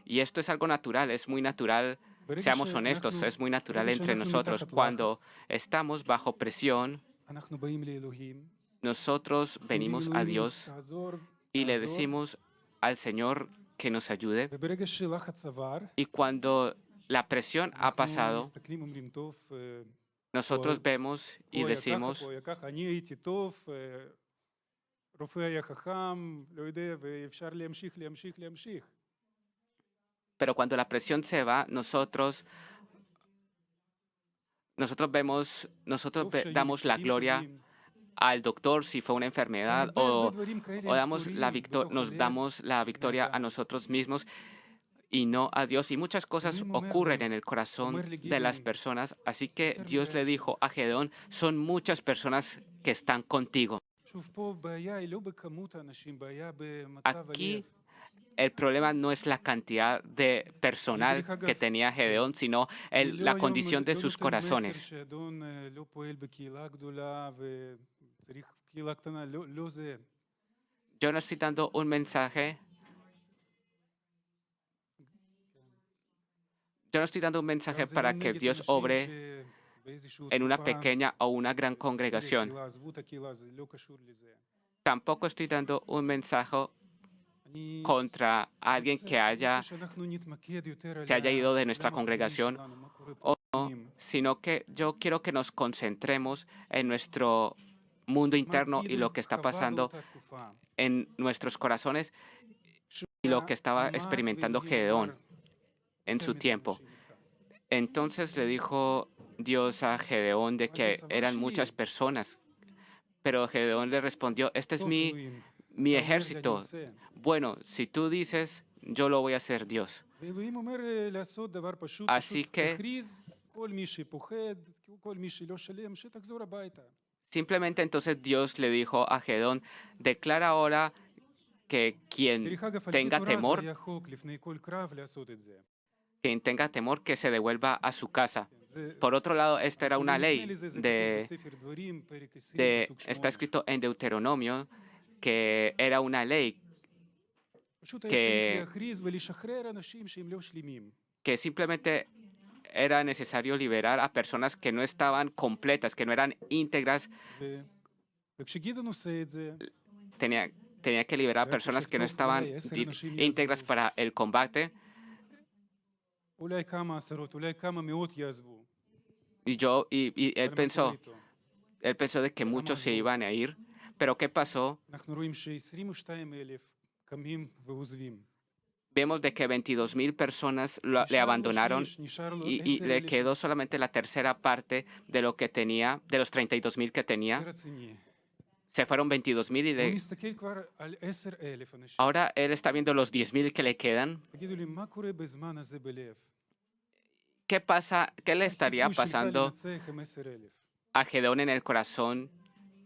Y esto es algo natural, es muy natural, ברגע seamos honestos, שאנחנו- es muy natural ברגע entre שאנחנו nosotros. מתחת Cuando לחץ, estamos bajo presión, אנחנו באים לאלוהים, nosotros venimos a אומרים, Dios תעזור, y le תעזור, decimos al Señor que nos ayude. וברגע שלחץ עבר, Y cuando la presión ha אנחנו pasado, מסתכלים, אומרים, טוב, nosotros פה- vemos y פה היה ככה, decimos, פה היה ככה, אני הייתי טוב, רופא היה חכם, לא יודע, ואפשר להמשיך. pero cuando la presión se va, nosotros טוב שהיו damos la רופאים gloria טובים. al doctor si fue una enfermedad הרבה דברים כאלה o damos קורים la בתוך nos הלב. damos la victoria a האדם. nosotros mismos y no a Dios. Y muchas cosas Elohim אומר ocurren לו, en el corazón אומר de las לגדעון, personas. Así que יותר Dios le מדי dijo a Gedeón, son muchas personas que están contigo. שוב, פה בעיה היא לא בכמות האנשים, בעיה במצב Aquí הלב. el problema no es la cantidad de personal que tenía Gedeón, sino אני לא la היום condición de לא sus נותן מסר corazones. שאדון לא פועל בקהילה גדולה וצריך קהילה קטנה, לא זה. Yo no estoy dando un mensaje. Yo no estoy dando un mensaje אז אני para לא que נגד Dios אנשים obre שבאיזושהי en una תקופה pequeña o una gran הפכו congregación. לקהילה, עזבו את הקהילה, זה לא קשור לזה. Tampoco estoy dando un mensaje אני contra alguien que רוצה שאנחנו נתמקד יותר על se haya ido de nuestra העולם הפנימי congregación, שלנו, מה קורה o פה בפנים. sino que yo quiero que nos concentremos en nuestro mundo interno y מה lo que está חווה pasando באותה תקופה. en nuestros corazones y lo que estaba עמד experimentando והביא Gedeón דבר en su יותר tiempo. מזה איתך. Entonces le dijo Dios a Gedeón de que eran muchas personas, pero Gedeón le respondió, este es טוב, אלוהים, mi אתה אומר, זה אני ejército. עושה. Bueno, si tú dices, yo lo voy a hacer Dios. ואלוהים אומר לעשות דבר פשוט, Así פשוט que- תכריז, כל מי שפוחד, כל מי שלא שלם, שתחזור הביתה. Simplemente entonces Dios le dijo a Gedeón, declara ahora que דרך אגב, על פי tenga תורה זה temor, היה חוק לפני כל קרב לעשות את זה. quien tenga temor que se devuelva a su casa. זה- Por otro lado, esta era una נדמה ley לי זה כתוב de, בספר דברים, פרק 20, פסוק está 8. escrito en Deuteronomio que era una ley פשוט היה צריך להכריז ולשחרר אנשים שהם לא שלמים. que simplemente era necesario liberar a personas que no estaban completas, que no eran íntegras, וכשגדעון עושה את זה, tenía que liberar a personas que no estaban íntegras para el combate. אולי כמה עשרות, אולי כמה מאות יעזבו. Y él אבל מה קורה איתו? pensó de que muchos se iban a ir, pero ¿qué pasó? אנחנו רואים ש-22,000 קמים ועוזבים. vemos de que 22,000 personas le abandonaron y le quedó solamente la tercera parte de lo que tenía, de los 32,000 que זה tenía. רציני. Se fueron 22,000 y הוא le... מסתכל כבר על 10,000 אנשים. Ahora él está viendo los 10,000 que le quedan. תגידו לי, מה קורה בזמן הזה בלב? ¿Qué pasa? ¿Qué le מה estaría הסיכוי שלך pasando לנצח עם 10,000? a Gedeón en el corazón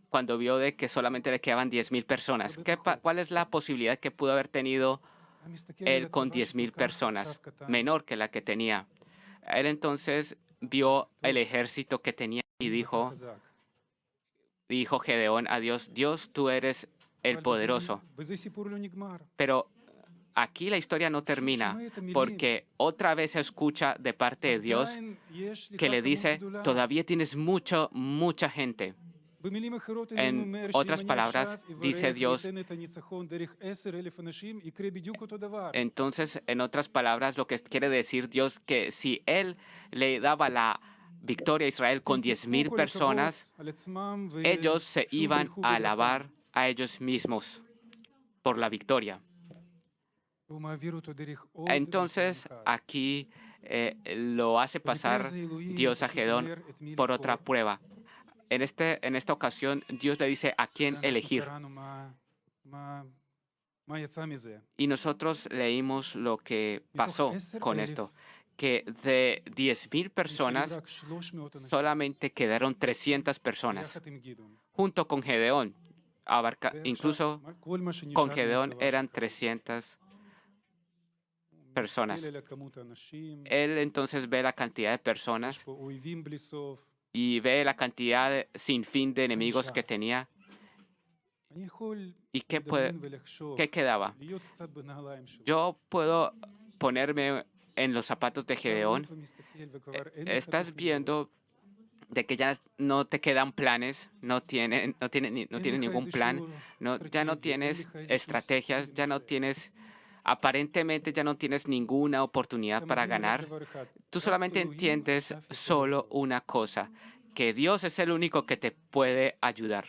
cuando vio de que solamente le quedaban 10,000 personas? ¿Cuál es la posibilidad que pudo haber tenido אתה מסתכל על él con הצבא 10,000 שכל כך personas, עכשיו קטן. menor que la que tenía? Él entonces vio el ejército que tenía y ואתה חזק. dijo Gedeón a Dios, Dios, tú eres el אבל poderoso. בזה סיפור לא נגמר. Pero aquí la historia no termina, porque otra vez se escucha de parte de Dios עדיין יש לך que le כמות dice, גדולה. todavía tienes mucha gente. במילים אחרות, אני En אומר otras שאם אני palabras, עכשיו dice אברך Dios, ואתן את הניצחון דרך 10,000 אנשים, יקרה בדיוק אותו דבר. entonces, en otras palabras, lo que quiere decir Dios que si Él le daba la victoria a Israel con הם קיפחו 10,000 כל personas, הכבוד על עצמם, ellos se ושוב iban ברכו a בברכה. alabar a ellos mismos por la victoria. והוא מעביר אותו דרך עוד Entonces, ניסיון אחד. aquí lo hace במקרה pasar הזה אלוהים Dios a פשוט Gedeón אומר את מי por otra לבחור. prueba. En esta ocasión, Dios le dice a quién ואנחנו elegir. קראנו מה יצא מזה. Y nosotros leímos lo que pasó con 10,000 esto, que de 10,000 נשארו personas רק 300 אנשים, solamente quedaron 300 personas, ביחד עם גדעון. junto con Gedeón. ועכשיו, Incluso כל מה שנשאר con Gedeón מהצבא eran שלך. 300 הוא personas. מסתכל על כמות האנשים, Él entonces ve la cantidad de יש personas פה אויבים בלי סוף. y ve la cantidad sin fin de enemigos נשאר? que tenía. אני יכול ¿Y לדמיין ולחשוב, qué quedaba? להיות קצת בנעליים שלו. Yo puedo ponerme en los zapatos de Gedeón. לעלות ומסתכל וכבר אין לך Estás תוכניות. viendo de que ya no te quedan planes, no tienes אין לך ningún איזשהו plan, ya no אסטרטגיה, אין tienes לך איזשהו estrategias, סיכוי ya no לנצח. tienes, aparentemente ya no tienes ninguna oportunidad אתה para מבין רק ganar. דבר אחד, Tú רק solamente אלוהים entiendes עכשיו יכול solo לעזור. una cosa, que Dios es el único que te puede ayudar.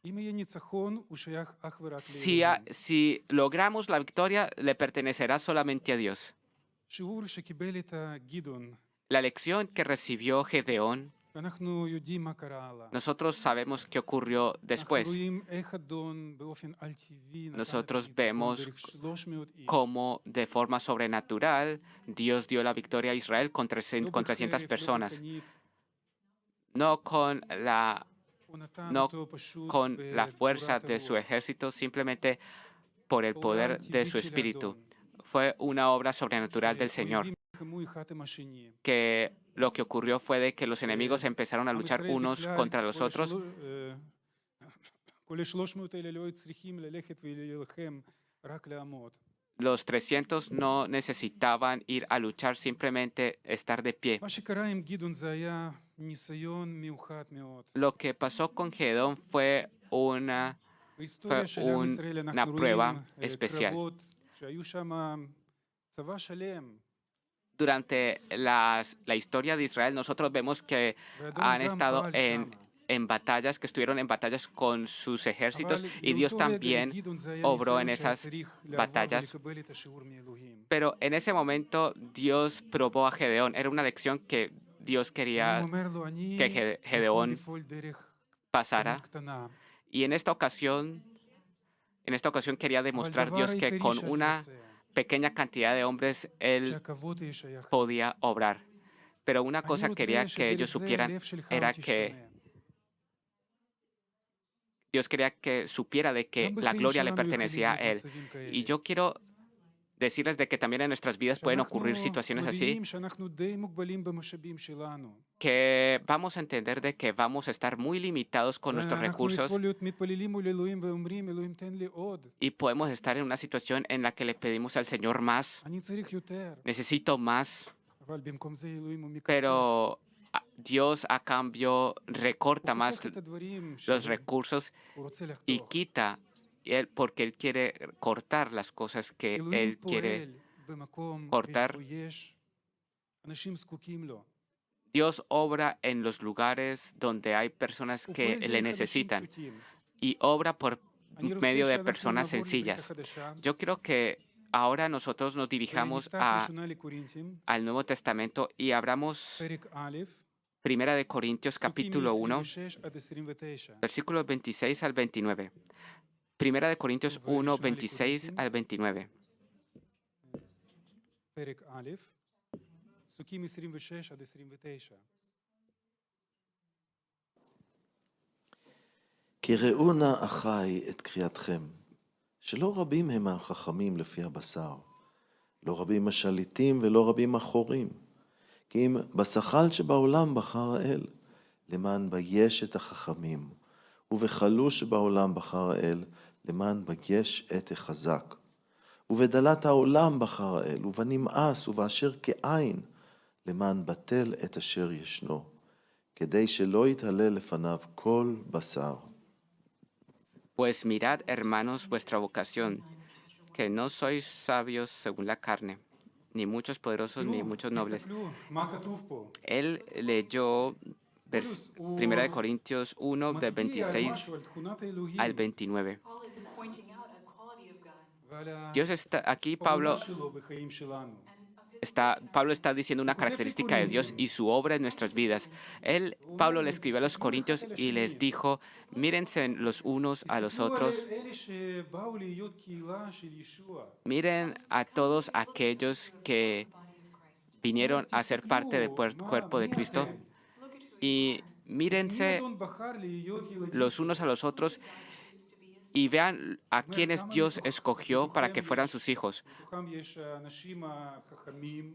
אם יהיה ניצחון, הוא שייך אך ורק Si, לאלוהים. si logramos la victoria, le pertenecerá solamente a Dios. שיעור שקיבל את גדעון, La lección que recibió Gedeón, ואנחנו יודעים מה קרה הלאה. nosotros sabemos qué ocurrió אנחנו después. רואים איך אדון באופן על-טבעי נתן את Nosotros הניצחון vemos דרך 300 איש. Cómo de forma sobrenatural Dios dio la victoria a Israel con לא 300 בחרב, לא personas, בחנית, no con הוא נתן no אותו פשוט con la fuerza בגבורת de su הרוח. ejército, simplemente por el פעולה poder de טבעית su של espíritu. האדון, Fue una obra sobrenatural del Señor, שאויבים נלחמו אחד עם השני. que lo que ocurrió fue de que los enemigos empezaron a עם luchar ישראל unos בכלל, contra los otros. כל ה-300 האלה לא היו צריכים ללכת ולהילחם, רק לעמוד. Los 300 no necesitaban ir a luchar, simplemente estar de pie. מה שקרה עם גדעון זה היה ניסיון מיוחד מאוד. Lo que pasó con Gedeón fue una בהיסטוריה של עם ישראל una אנחנו prueba רואים especial. קרבות שהיו שם צבא שלם. Durante la historia de Israel, nosotros vemos que ואדון han גם estado פעל שם. en batallas, que estuvieron en batallas con sus ejércitos, אבל y Dios באותו רגע también לגדעון זה היה obró en ניסיון שהיה esas צריך לעבור batallas. ולקבל את השיעור מאלוהים. Pero en ese momento Dios probó a Gedeón. Era una lección que Dios הוא quería אומר לו, אני que יכול Gedeón לפעול דרך pasara. כמות קטנה. Y en esta ocasión quería אבל demostrar דבר Dios que העיקרי con שאני una רוצה, pequeña cantidad de hombres Él שהכבוד יהיה שייך. podía obrar. Pero una אני cosa רוצה quería que שדרך ellos זה supieran הלב שלך era לא que תשתנה. Dios quería que supiera de que גם la בחיים gloria le שלנו pertenecía a יכולים Él. להיות מצבים כאלה. Y yo quiero decirles de que también en nuestras vidas pueden שאנחנו ocurrir situaciones así, מבינים שאנחנו די מוגבלים במשאבים שלנו. que vamos a entender de que vamos a estar muy limitados con nuestros אנחנו recursos יכול להיות מתפללים מול אלוהים ואומרים, אלוהים תן לי עוד. y podemos estar en una situación en la que le pedimos al Señor más, אני צריך יותר. necesito más, אבל במקום זה אלוהים הוא מקצר. pero Dios a cambio recorta הוא más חותך את הדברים los שהוא recursos רוצה y לחתוך. quita, porque Él quiere cortar las cosas que אלוהים Él quiere. פועל במקום cortar. איפה יש אנשים זקוקים לו. Dios obra en los lugares donde hay personas הוא que פועל le דרך אנשים necesitan פשוטים. y obra por אני רוצה medio de שאנחנו personas נעבור לברית sencillas. החדשה. Yo quiero que ahora nosotros nos dirijamos במכתב ראשונה לקורינתים, al Nuevo Testamento y abramos פרק א', Primera de Corintios פסוקים capítulo 1, מ-26 עד 29. versículos 26 al 29. Primera de Corintios 1, 26 al 29. פרק א', פסוקים 26 עד 29. כי ראו נא אחי את קריאתכם, שלא רבים הם החכמים לפי הבשר, לא רבים השליטים ולא רבים החורים, כי אם בשכל שבעולם בחר האל, למען ביש את החכמים, ובחלוש שבעולם בחר האל, למען ביש את החזק. ובדלת העולם בחר האל, ובנמאס ובאשר כאין, למען בטל את אשר ישנו, כדי שלא יתהלל לפניו כל בשר. Pues mirad, hermanos, vuestra vocación, que no sois sabios según la carne, ni muchos poderosos, ni muchos nobles. תסתכלו מה כתוב פה. Él leyó Primera de Corintios 1, del מצביע על 26 משהו, על תכונת האלוהים, al 29. Paul is pointing out a quality of God ועל Dios está aquí, הפעולה שלו בחיים שלנו. Pablo está diciendo una característica de Dios y su obra en nuestras vidas. Pablo le escribió a los corintios y les dijo, mírense los unos a los תסתכלו על otros, אלה שבאו להיות קהילה של ישוע. miren a todos aquellos que vinieron a ser parte del cuerpo de Cristo y mírense מי אדון בחר להיות ילדים los unos a los otros y vean a quienes Dios escogió para que fueran sus hijos. בתוכם יש האנשים החכמים.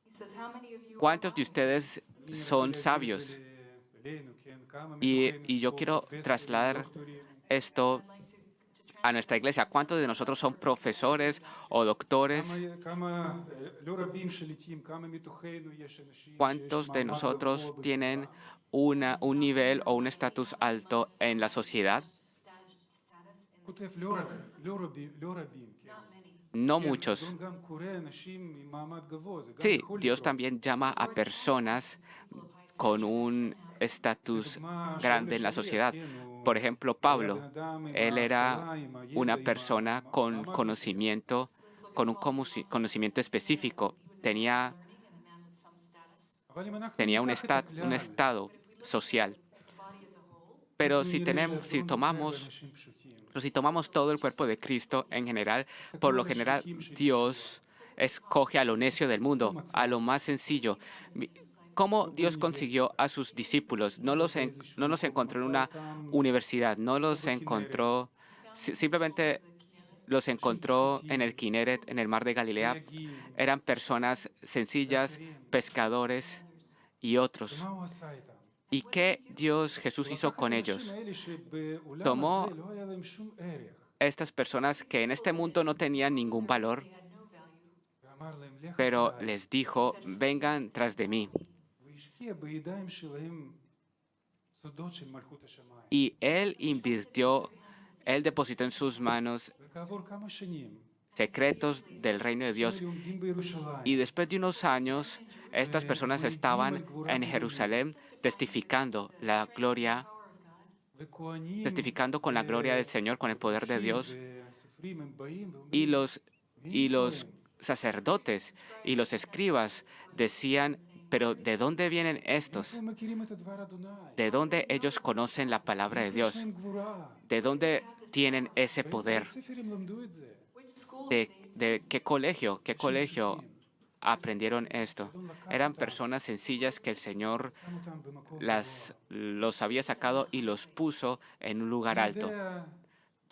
He says, how many of you ¿Cuántos de are wise? ustedes son sabios? אלינו, כן, כמה Y מתוכנו yo פה quiero פרופסורים, trasladar דוקטורים. esto a nuestra iglesia. ¿Cuántos de nosotros son profesores o doctores? כמה לא רבים שליטים, כמה מתוכנו יש אנשים ¿Cuántos שיש de מעמד nosotros גבוה tienen בחברה? un nivel o un estatus alto en la sociedad? כותב לא רבים, כן. No כן, muchos. אדון גם קורא אנשים עם מעמד גבוה, זה גם Sí, יכול Dios לקרות. también llama a personas con un estatus לדוגמה, grande en la שאול sociedad. השליח, כן, הוא Por ejemplo, היה Pablo, בן אדם עם él era ההשכלה, עם הידע, una עם persona con המעמד מסוים. conocimiento, con un conocimiento específico. Tenía אבל אם אנחנו un, ניקח את הכלל, estado social. Pero si tomamos todo el cuerpo de Cristo en general, por lo general Dios escoge a lo necio del mundo, a lo más sencillo. ¿Cómo Dios consiguió a sus discípulos? No los encontró en una universidad, no los encontró, simplemente los encontró en el Kineret, en el mar de Galilea. Eran personas sencillas, pescadores y otros. מה הוא עשה איתם? ¿Y qué Jesús hizo con ellos? האלה שבעולם Tomó הזה לא היה להם שום ערך, Estas personas que en este mundo no tenían ningún valor, ואמר להם, לך pero אחריי. les dijo, vengan tras de mí. והשקיע בידיים שלהם סודות של מלכות השמיים. Y él depositó en sus manos וכעבור כמה שנים, secretos del reino de Dios. היו עומדים בירושלים, Y después de unos años, estas personas estaban en Jerusalén testificando וכהנים testificando con la gloria del Señor, con el poder de Dios. וסופרים הם באים Y ואומרים, los sacerdotes y los escribas decían, pero ¿de dónde vienen estos? "איפה הם מכירים את הדבר אדוני? ¿De dónde ellos conocen la palabra de איפה יש Dios? להם גבורה?" ¿De dónde tienen ese באיזה poder? בית ספר הם למדו את זה? ¿De qué colegio aprendieron esto? Eran personas sencillas que el Señor שם אותם במקום los había sacado y los puso en un lugar גבוה. alto. יודע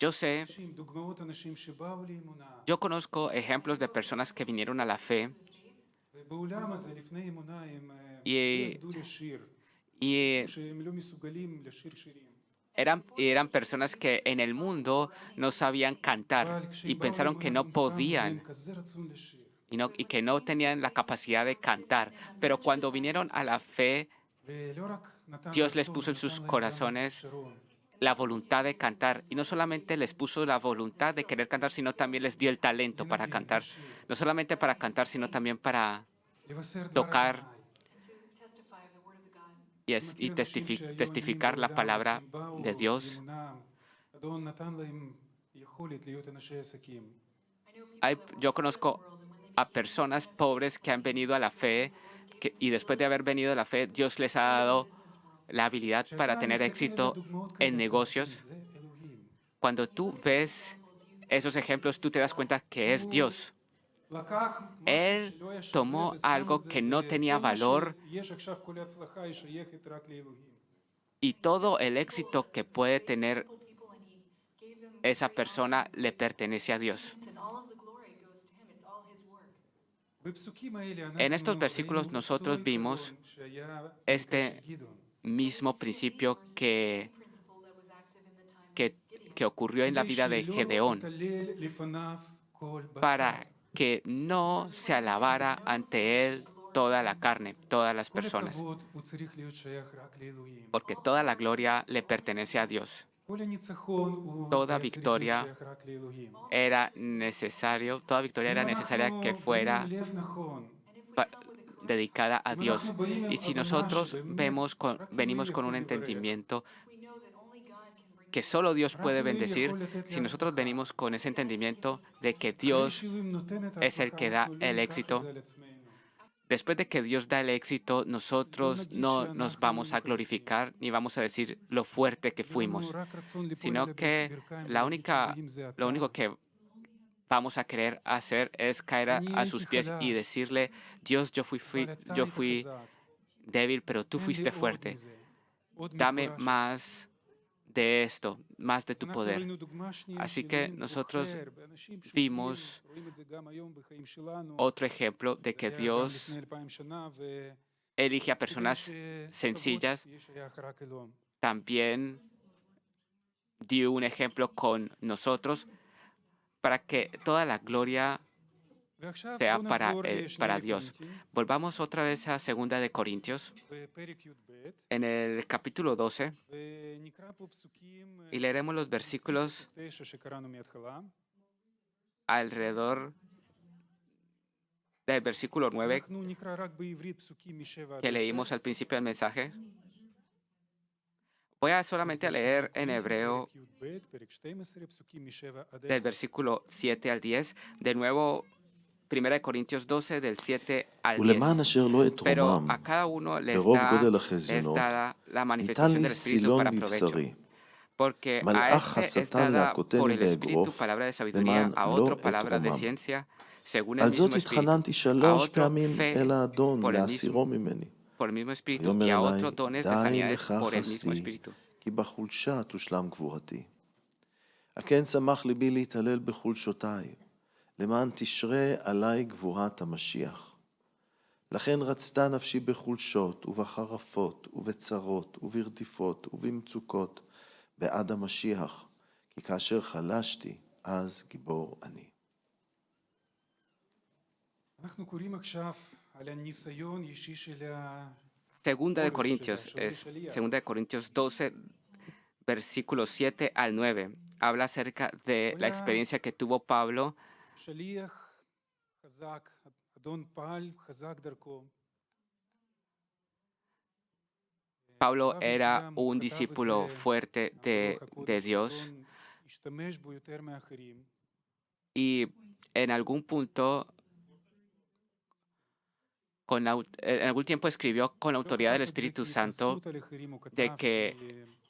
Yo sé, אנשים, דוגמאות אנשים שבאו לאמונה, yo conozco ejemplos de personas que vinieron a la fe ובעולם הזה לפני אמונה הם Y- לא ידעו לשיר, y שהם לא מסוגלים לשיר שירים. eran personas que en el mundo no sabían cantar אבל y כשהם באו pensaron que לאמונה, no הם שמו podían להם כזה רצון לשיר. y que no tenían la capacidad de cantar. Pero cuando vinieron a la fe, ולא רק נתן Dios les רצון, puso en נתן sus להם גם corazones כישרון. la voluntad de cantar. Y no solamente les puso la voluntad de querer cantar, sino también les dio el talento para cantar. No solamente para cantar, sino también para לבשר דבר tocar אדוני. and to testify of the word of the God. y מכיר אנשים שהיו testificar עניים la בעולם, palabra שהם באו de Dios. לאמונם, אדון נתן להם יכולת להיות אנשי עסקים. Yo conozco a personas pobres que han venido a la fe y después de haber venido a la fe, Dios les ha dado la habilidad para כשאתה tener מסתכל éxito בדוגמאות en כאלה, אתה מבין, negocios. זה אלוהים. Cuando tú ves esos ejemplos, tú te das cuenta que es Dios. לקח משהו Él שלא היה שווה tomó ושם את algo זה, que no tenía וכל מה valor שיש עכשיו, כל ההצלחה היא שייכת רק לאלוהים. y todo el éxito que puede tener esa persona le pertenece a Dios. And all of the glory goes to him. It's all his work. בפסוקים האלה En estos אנחנו versículos ראינו nosotros אותו vimos עיקרון שהיה במקרה este של גדעון. mismo principio Principle that was active in the time que, of Gideon. que ocurrió en la כדי vida de שלא Gedeón, יתהלל לפניו כל בשר. para que no se alabara ante él toda la carne, todas las כל personas, הכבוד הוא צריך להיות שייך רק לאלוהים. porque toda la gloria le pertenece a Dios. כל הניצחון הוא Toda היה צריך להיות victoria שייך רק לאלוהים. toda victoria era אם necesaria אנחנו que באים fuera עם לב נכון, dedicada a אם Dios. אנחנו באים עם Y si הבנה nosotros שבאמת רק venimos אלוהים con un יכול לברך, entendimiento We know that only God can bring que solo Dios רק puede אלוהים bendecir, יכול לתת si nosotros להצלחה. venimos con ese entendimiento de que אחרי Dios שאלוהים נותן את es el ההצלחה, que da אנחנו לא el ניקח את éxito, זה על עצמנו. después de que Dios da el éxito, nosotros no nos vamos a glorificar ni vamos a decir lo fuerte que יהיה לנו fuimos, רק רצון ליפול sino על que הברכיים la ולהגיד única, שאלוהים זה lo אתה. único que vamos a querer hacer es caer אני a הייתי sus pies y חלש, decirle, Dios, אבל אתה yo היית fui חזק. débil, pero tú תן לי fuiste עוד fuerte. מזה, עוד Dame מתורה שלך. más de esto, más de אז tu אנחנו poder. ראינו דוגמה שנייה Así que שאלוהים nosotros בוחר באנשים פשוטים, vimos רואים את זה גם היום בחיים שלנו, otro ejemplo de זה que היה גם Dios לפני 2000 שנה, elige a וכדי personas שכבוד sencillas. יהיה שייך רק אלוהים. También dio un ejemplo con nosotros para que toda la gloria ועכשיו sea בואו נחזור para לשני Dios. קורינתים, Volvamos otra vez a 2 Corintios, בפרק י"ב, en el capítulo 12, ונקרא פה פסוקים y leeremos los versículos 9 שקראנו מההתחלה. alrededor del versículo 9 אנחנו נקרא רק בעברית פסוקים מ-7 עד que 10. leímos al principio del mensaje. Voy a solamente זה שני leer en קורינתים, hebreo פרק י"ב, פרק 12, פסוקים מ-7 עד del 10. versículo 7 al 10. De nuevo, 1 Corintios 12, del 7 al 10. ולמען אשר לא Pero אתרומם a cada uno ברוב גודל les החזיונות, da la ניתן manifestación לי del Espíritu סילון para provecho. בבשרי, Porque a מלאך este es השטן dada להכותני por el Espíritu באגרוף, palabra de sabiduría, למען a לא otro palabra de אתרומם. ciencia, según el על זאת mismo Espíritu, התחננתי a 3 otro פעמים fe אל האדון por el להסירו ממני. por el mismo Espíritu, y ויאמר a אלי, otro dones de די sanidades לך por el mismo חסדי, Espíritu. כי בחולשה תושלם גבורתי. על כן שמח ליבי להתהלל בחולשותיי, למען תשרה עלי גבורת המשיח. לכן רצתה נפשי בחולשות ובחרפות ובצרות וברדיפות ובמצוקות בעד המשיח, כי כאשר חלשתי, אז גיבור אני. אנחנו קוראים עכשיו על הניסיון אישי של Segunda de Pablo, Corintios, Shaliach. es Segunda de Corintios 12, versículos 7 al 9. Habla acerca de la experiencia que tuvo Pablo. שליח חזק, אדון פעל חזק דרכו. Pablo בשלב era מסוים הוא un כתב את discípulo זה fuerte מהרוח de הקודש, Dios האדון השתמש בו יותר מאחרים. y en algún punto, en algún tiempo escribió con la לא autoridad del כתב את זה Espíritu כהתנשאות Santo על אחרים, הוא de כתב que כי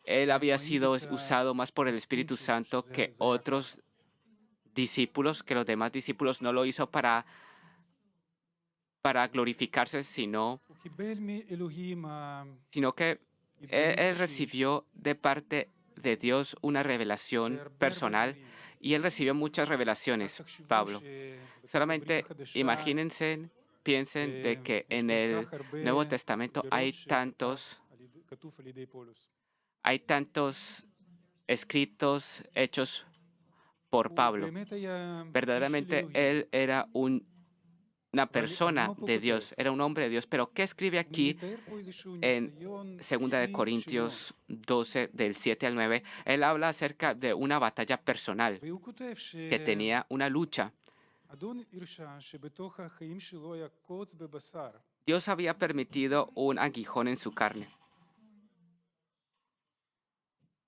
él había מעיד sido את usado más por el המצפון Espíritu שלו, Santo שזה que היה ככה. otros discípulos, que los demás discípulos no lo hizo para glorificarse, הוא קיבל מאלוהים sino que él התגלות אישית recibió de parte de Dios una revelación בהרבה personal דברים. y él recibió muchas רק revelaciones, תחשבו Pablo. שבתוך Solamente הברית החדשה, piensen de que יש en כל el כך הרבה Nuevo Testamento בירות כתוב על ידי פולס. hay tantos escritos hechos por הוא Pablo. באמת היה איש של Verdaderamente אלוהים. él era una אבל persona מה פה de כותב? Dios, era un hombre de Dios. Pero ¿qué escribe הוא aquí מתאר פה איזשהו en ניסיון 2 de אישי שלו. Corintios 12, del 7 al 9? Él habla acerca de una batalla personal, והוא כותב que tenía una lucha. שאדון הרשה שבתוך החיים שלו היה קוץ בבשר. Dios había permitido un aguijón en su carne.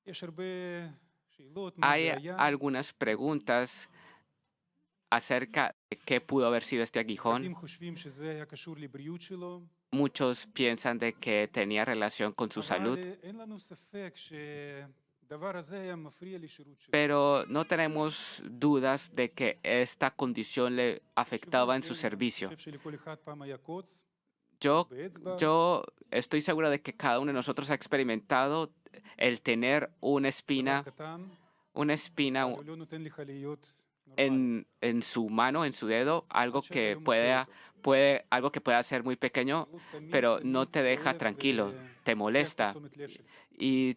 יש הרבה שאלות מה Hay זה היה. algunas preguntas acerca de qué pudo haber sido este רבים aguijón. חושבים שזה היה קשור לבריאות שלו, Muchos piensan de que tenía relación con su salud, אבל אין לנו ספק שהדבר הזה היה מפריע לשירות שלו. pero no tenemos dudas de que esta condición le afectaba en su servicio. אני חושב שלכל אחד פעם היה קוץ, Yo, באצבע, yo estoy seguro de que cada uno de nosotros ha experimentado el tener דבר קטן, una espina אבל הוא לא נותן לך להיות נורמלי. en su mano, en su dedo, algo עד שאתה que לא מוצא אותו. algo que pueda ser muy pequeño, הוא תמיד- pero תמיד no te deja אוהב tranquilo, te ולוקח את molesta תשומת לב שלך. y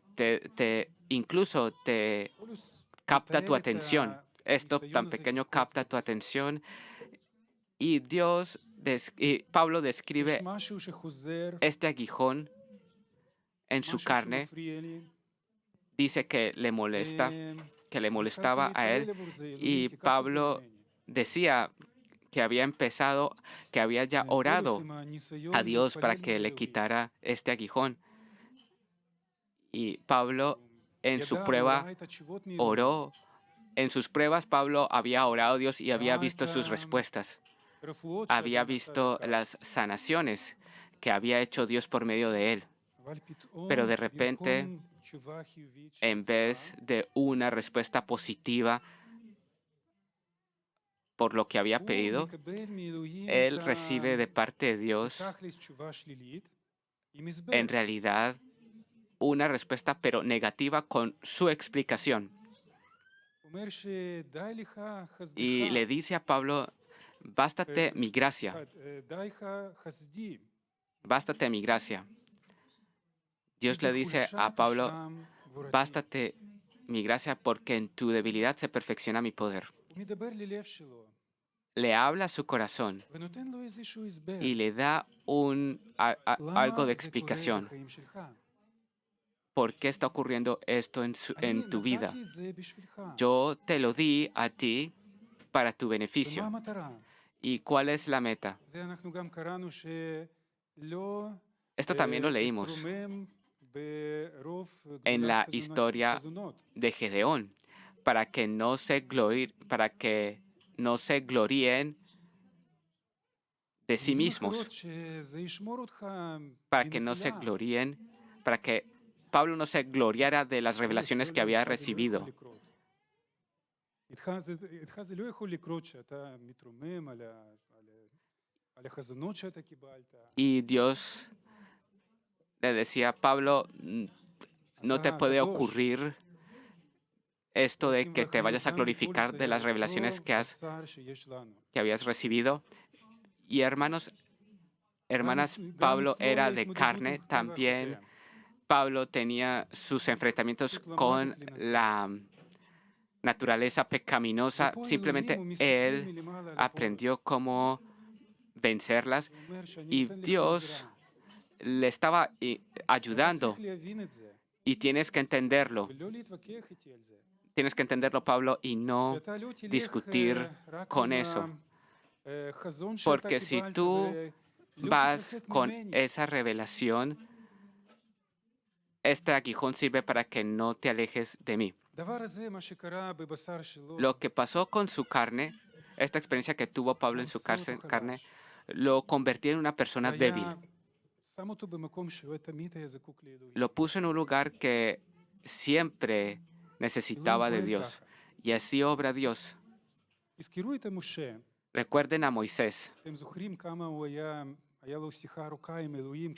incluso te פאולוס capta מתאר tu את atención. Esto הניסיון tan הזה pequeño כקוץ capta tu בגוף. atención y y Pablo יש describe משהו שחוזר, este aguijón en su משהו carne, שמפריע לי, dice que le molesta, que le התחלתי molestaba a להתפלל él עבור זה, אלוהים, y תיקח את זה Pablo ממני. decía que había empezado, que había ya פאולוס orado עם הניסיון a Dios para להתפלל que מול le אלוהים. quitara este aguijón. Y Pablo en su ידע, prueba הוא ראה את התשובות מאלוהים. oró. En sus pruebas Pablo había orado a Dios y había ראה visto את sus respuestas. הרפואות Había שאדם עשה visto לכך. las sanaciones que había hecho Dios por medio de él. אבל פתאום, pero de repente, במקום תשובה חיובית En שיצאה, vez de una respuesta positiva por lo que había הוא pedido, מקבל מאלוהים él את recibe de parte de Dios בתכלס תשובה שלילית, עם הסבר. en realidad una respuesta pero negativa con su explicación. הוא אומר שדי לך חסדך, Y le dice a Pablo, bástate mi gracia, די לך חסדי. bástate mi gracia. Dios le dice ובחולשה a Pablo, תושלם גבורתי. bástate mi gracia porque en tu debilidad se perfecciona mi poder. הוא מדבר ללב שלו, Le habla a su corazón ונותן לו איזשהו הסבר. y le da למה algo de זה קורה explicación. בחיים שלך? ¿Por qué está ocurriendo esto en אני tu vida? נתתי את זה בשבילך. Yo te lo di a ti para tu ומה beneficio. המטרה? ¿Y cuál es la meta? זה אנחנו גם קראנו שלא Esto también lo leímos תתרומם ברוב en גדולת la historia חזונות. de Gedeón, para que no se gloríen de sí במילים mismos, אחרות, שזה ישמור אותך para que no se מנפילה. gloríen, para que Pablo no se gloriara de las revelaciones que había recibido. איתך זה לא יכול לקרות שאתה מתרומם על החזונות שאתה קיבלת. Y Dios le decía a Pablo, no te puede ocurrir esto de que te vayas a glorificar de las revelaciones que habías recibido. Y hermanas, Pablo era de carne, también Pablo tenía sus enfrentamientos con la naturaleza pecaminosa. Simplemente él aprendió cómo vencerlas y Dios le estaba ayudando. Y tienes que entenderlo. Tienes que entenderlo, Pablo, y no discutir con eso. Porque si tú vas con esa revelación, este aguijón sirve para que no te alejes de mí. Lo que pasó con su carne, esta experiencia que tuvo Pablo en su carne, lo convirtió en una persona débil. Lo puso en un lugar que siempre necesitaba de Dios. Y así obra Dios. Recuerden a Moisés.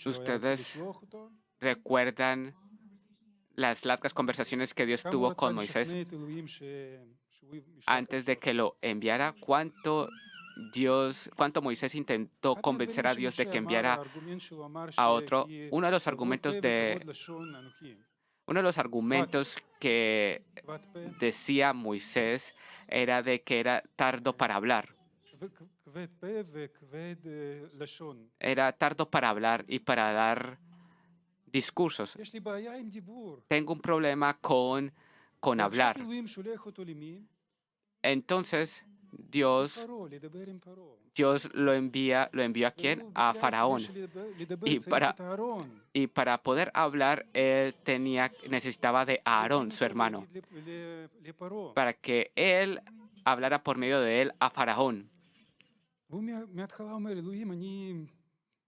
Ustedes recuerdan las largas conversaciones que Dios tuvo con Moisés antes de que lo enviara. ¿Cuánto Moisés intentó convencer a Dios de que enviara a otro? Uno de los argumentos que decía Moisés era de que era tardo para hablar. Era tardo para hablar y para dar discursos. Tengo un problema con hablar. Entonces, Dios lo envió ¿a quién? A Faraón. Y para poder hablar, él necesitaba de Aarón, su hermano, para que él hablara por medio de él a Faraón. והוא מההתחלה אומר, אלוהים,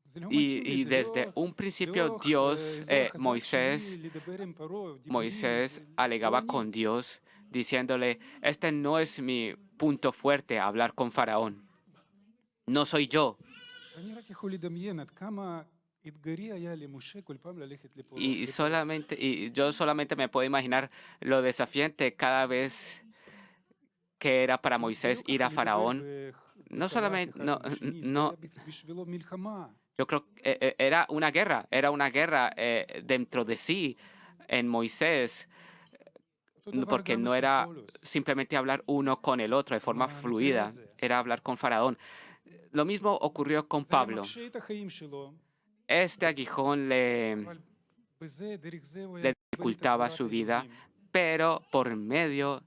זה לא Y, מתאים לי, y זה desde לא un principio האזור Dios, החזק Moisés, שלי לדבר עם פרעה, דיבורים, Moisés זה לא alegaba אני. con Dios, diciéndole, este no es mi punto fuerte, hablar con Faraón. No soy yo. אני רק יכול לדמיין עד כמה אתגרי היה למשה כל פעם ללכת לפרעה. Y yo solamente me puedo imaginar lo desafiante cada vez que era para זה לא Moisés ir ככה a לדבר Faraón. No בקלות solamente, אחד no, עם השני, זה no, היה בשבילו מלחמה. yo creo que era una guerra dentro de sí en Moisés, אותו דבר porque גם no אצל era פאולוס. simplemente hablar uno con el otro de forma במקרה fluida, הזה. era hablar con Faraón. Lo mismo ocurrió con זה היה Pablo. מקשה את החיים שלו, Este aguijón אבל בזה, דרך זה הוא היה le מקבל את dificultaba גבורת su vida, האלוהים. pero por medio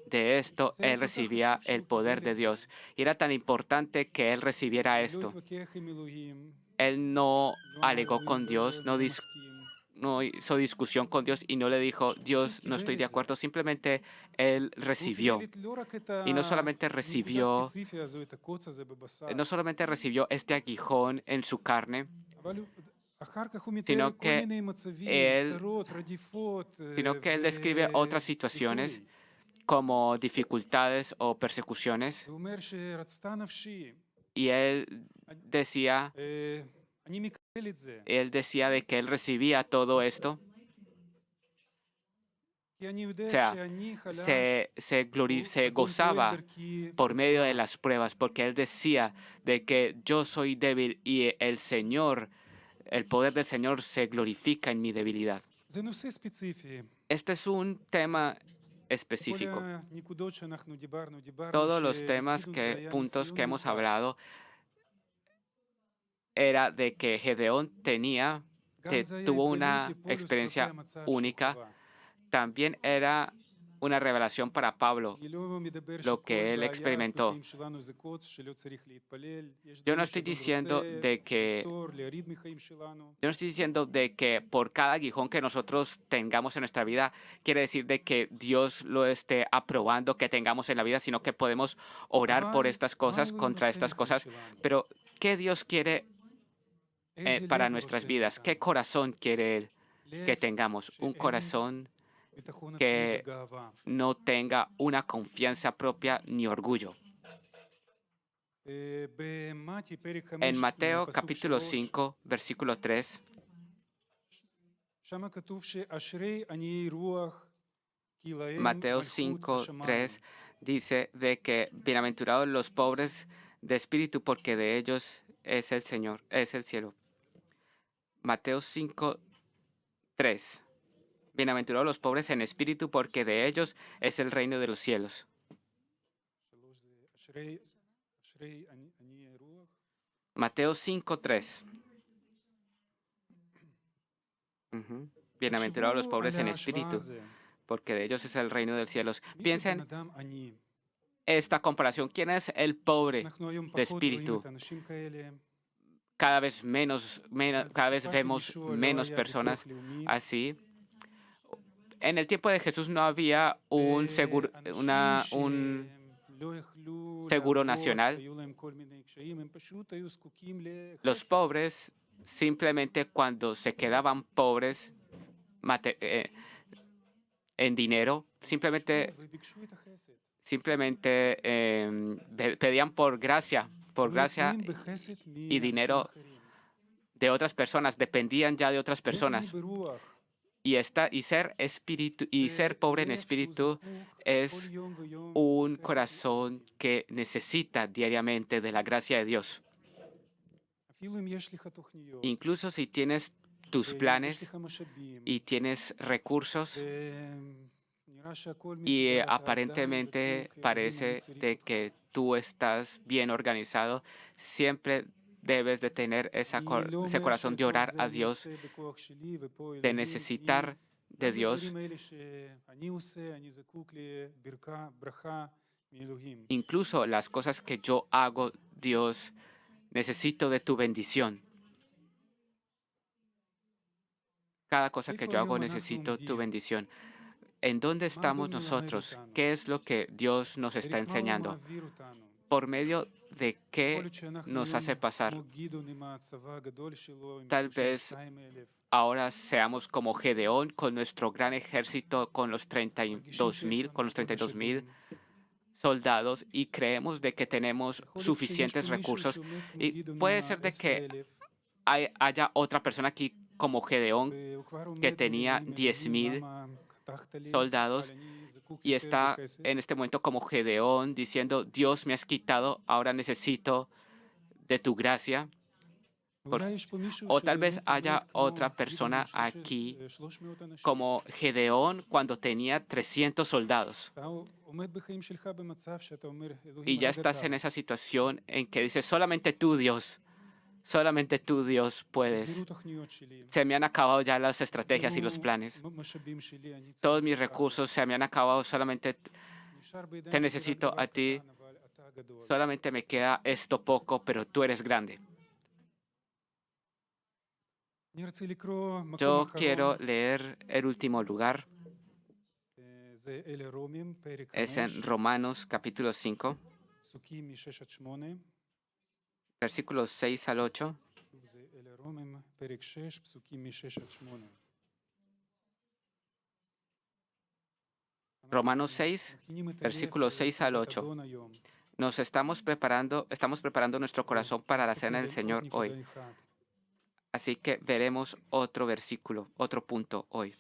de esto זה היה él כל כך recibía חשוב el שהוא poder קיבל de את זה. Dios. Y era tan importante que él recibiera הוא לא esto. התווכח עם אלוהים, Él no לא אמר alegó אלוהים con Dios, ולא מסכים. no hizo discusión con Dios y no le dijo, Dios, no estoy de acuerdo. Simplemente él והוא recibió. קיבל לא רק את Y no solamente הנקודה recibió, הספציפית הזו, את הקוץ הזה בבשר, no solamente recibió este aguijón en su carne, אבל אחר כך הוא מתאר sino כל que מיני מצבים, él- צרות, רדיפות, sino que él describe otras situaciones ודיכוי. como dificultades o persecuciones. הוא אומר שרצתה נפשי, Y decía, אני מקבל את זה, él decía de que él recibía todo esto. כי אני יודע O sea, שאני חלש, se אדון פועל gozaba דרכי por medio de בגבורה. las pruebas, porque él decía de que yo soy débil y el Señor, el poder del Señor se glorifica en mi debilidad. זה נושא ספציפי. Este es un tema כל específico. הנקודות שאנחנו דיברנו Todos los temas שתפקיד זה היה puntos ניסיון que hemos מיוחד. hablado era de que Gedeón גם זה היה tuvo התגלות una לפולוס כלפי experiencia המצב שהוא única. חווה. También era una revelación para Pablo, אני לא מדבר lo שכל que él בעיה experimentó. בחיים שלנו זה קוץ שלא צריך להתפלל. יש Yo no דברים estoy שאדון diciendo רוצה de que לפתור, להוריד מחיים שלנו. Yo no estoy diciendo de que por cada aguijón que nosotros tengamos en nuestra vida quiere decir de que Dios lo esté aprobando que tengamos en la vida, sino que podemos orar por אבל estas מה cosas, אלוהים contra רוצה estas מחיים cosas. שלנו? Pero, ¿qué Dios quiere איזה para לב nuestras רוצה vidas? ¿Qué מאיתנו? corazón quiere Él que לב tengamos? Un שאין corazón ביטחון עצמי que וגאווה. no tenga una confianza propia ni orgullo. במתי פרק 5, En Mateo פסוק capítulo 3, 5, versículo 3, שם כתוב שאשרי עניי רוח, כי להם Mateo מלכות 5, השמיים. 3 dice de que bienaventurados los pobres de espíritu, porque de ellos es el Señor, es el cielo. Mateo 5, 3. Bienaventurados los pobres en espíritu, porque de ellos es el reino de los cielos. 3 זה אשרי עניי רוח, Mateo 5, 3. Bienaventurados los תחשבו pobres על en ההשוואה espíritu, הזה. porque de ellos es el reino de los cielos. מי שבן Piensen אדם עני, esta comparación. ¿Quién es el pobre אנחנו היום de פחות רואים espíritu? את האנשים כאלה. Cada vez cada vez בתקופה של vemos ישוע לא menos היה personas ביטוח לאומי, así. En el tiempo de Jesús no había un seguro, ואנשים שלא יכלו seguro לעבוד, nacional. היו להם כל מיני קשיים, הם פשוט היו זקוקים Los לחסד. pobres, simplemente cuando se quedaban pobres en dinero, simplemente וביקשו את החסד. pedían por gracia הם gracia תלויים בחסד y מאנשים dinero אחרים. de otras personas, dependían ya de otras להיות עני personas. ברוח, Y זה ser pobre en לב שהוא espíritu זקוק es כל יום ויום un לחסד. corazón que necesita diariamente de la gracia de Dios. אפילו אם יש לך תוכניות, Incluso si tienes tus ויש planes לך משאבים, y tienes recursos ונראה שהכל y מסודר, אתה עדיין aparentemente זקוק, אלוהים, אני parece צריך de אותך. que tú estás bien organizado, siempre debes de tener אני לא ese אומר corazón de שכל orar זה a אני Dios, עושה בכוח שלי, ופה de אלוהים, necesitar de גם Dios. בדברים האלה שאני עושה, אני זקוק ברכה מאלוהים. Incluso las cosas que yo hago, Dios, necesito de tu bendición. Cada cosa que איפה yo hago היום אנחנו necesito tu עומדים? bendición. ¿En dónde estamos אדוני מלמד nosotros? אותנו? ¿Qué es lo que Dios nos está דרך מה הוא enseñando? מעביר אותנו? ¿Por medio de יכול qué להיות שאנחנו nos היום hace pasar? כמו גדעון עם הצבא הגדול שלו, עם Tal vez 32,000. ahora seamos como Gedeón con nuestro gran ejército, con los מרגישים שיש 32,000, con לנו los עוד 32,000 משאבים. soldados y creemos de que tenemos יכול להיות שיש suficientes פה מישהו recursos. שעומד כמו Y גדעון עם puede ser de que 10,000, haya otra persona aquí como Gedeón והוא כבר עומד que tenía ואלוהים, 10,000 למה חתכת לי, soldados אבל אני זקוק y יותר está לחסד. en este momento como Gedeón diciendo, Dios me has quitado, ahora necesito de tu gracia. ואולי יש פה מישהו O tal vez שבאמת haya עומד כמו otra גדעון persona עם aquí 300 אנשים. como Gedeón cuando tenía 300 soldados. אתה עומד בחיים שלך במצב שאתה אומר, Y אלוהים, ya רק estás אתה. en esa situación en que dices, solamente tú, Dios, puedes. נגמרו תוכניות שלי. Se me han acabado ya las estrategias y los נגמרו planes. משאבים שלי, אני Todos צריך mis אותך. recursos se me han acabado, solamente, נשאר בידיים te שלי רק necesito דבר a ti. קטן, אבל אתה גדול. solamente me queda esto poco, pero tú eres grande. אני רוצה לקרוא מקום Yo אחרון, quiero leer el último lugar, זה אלה רומים, פרק es 5, en Romanos capítulo 5, פסוקים מ-6-8. versículos 6 al 8. שוב, זה אלה רומים, פרק 6, פסוקים מ-6-8. Romanos 6, versículos 6 al 8. Estamos preparando nuestro corazón para la cena del Señor hoy. Así que veremos otro versículo, otro punto hoy.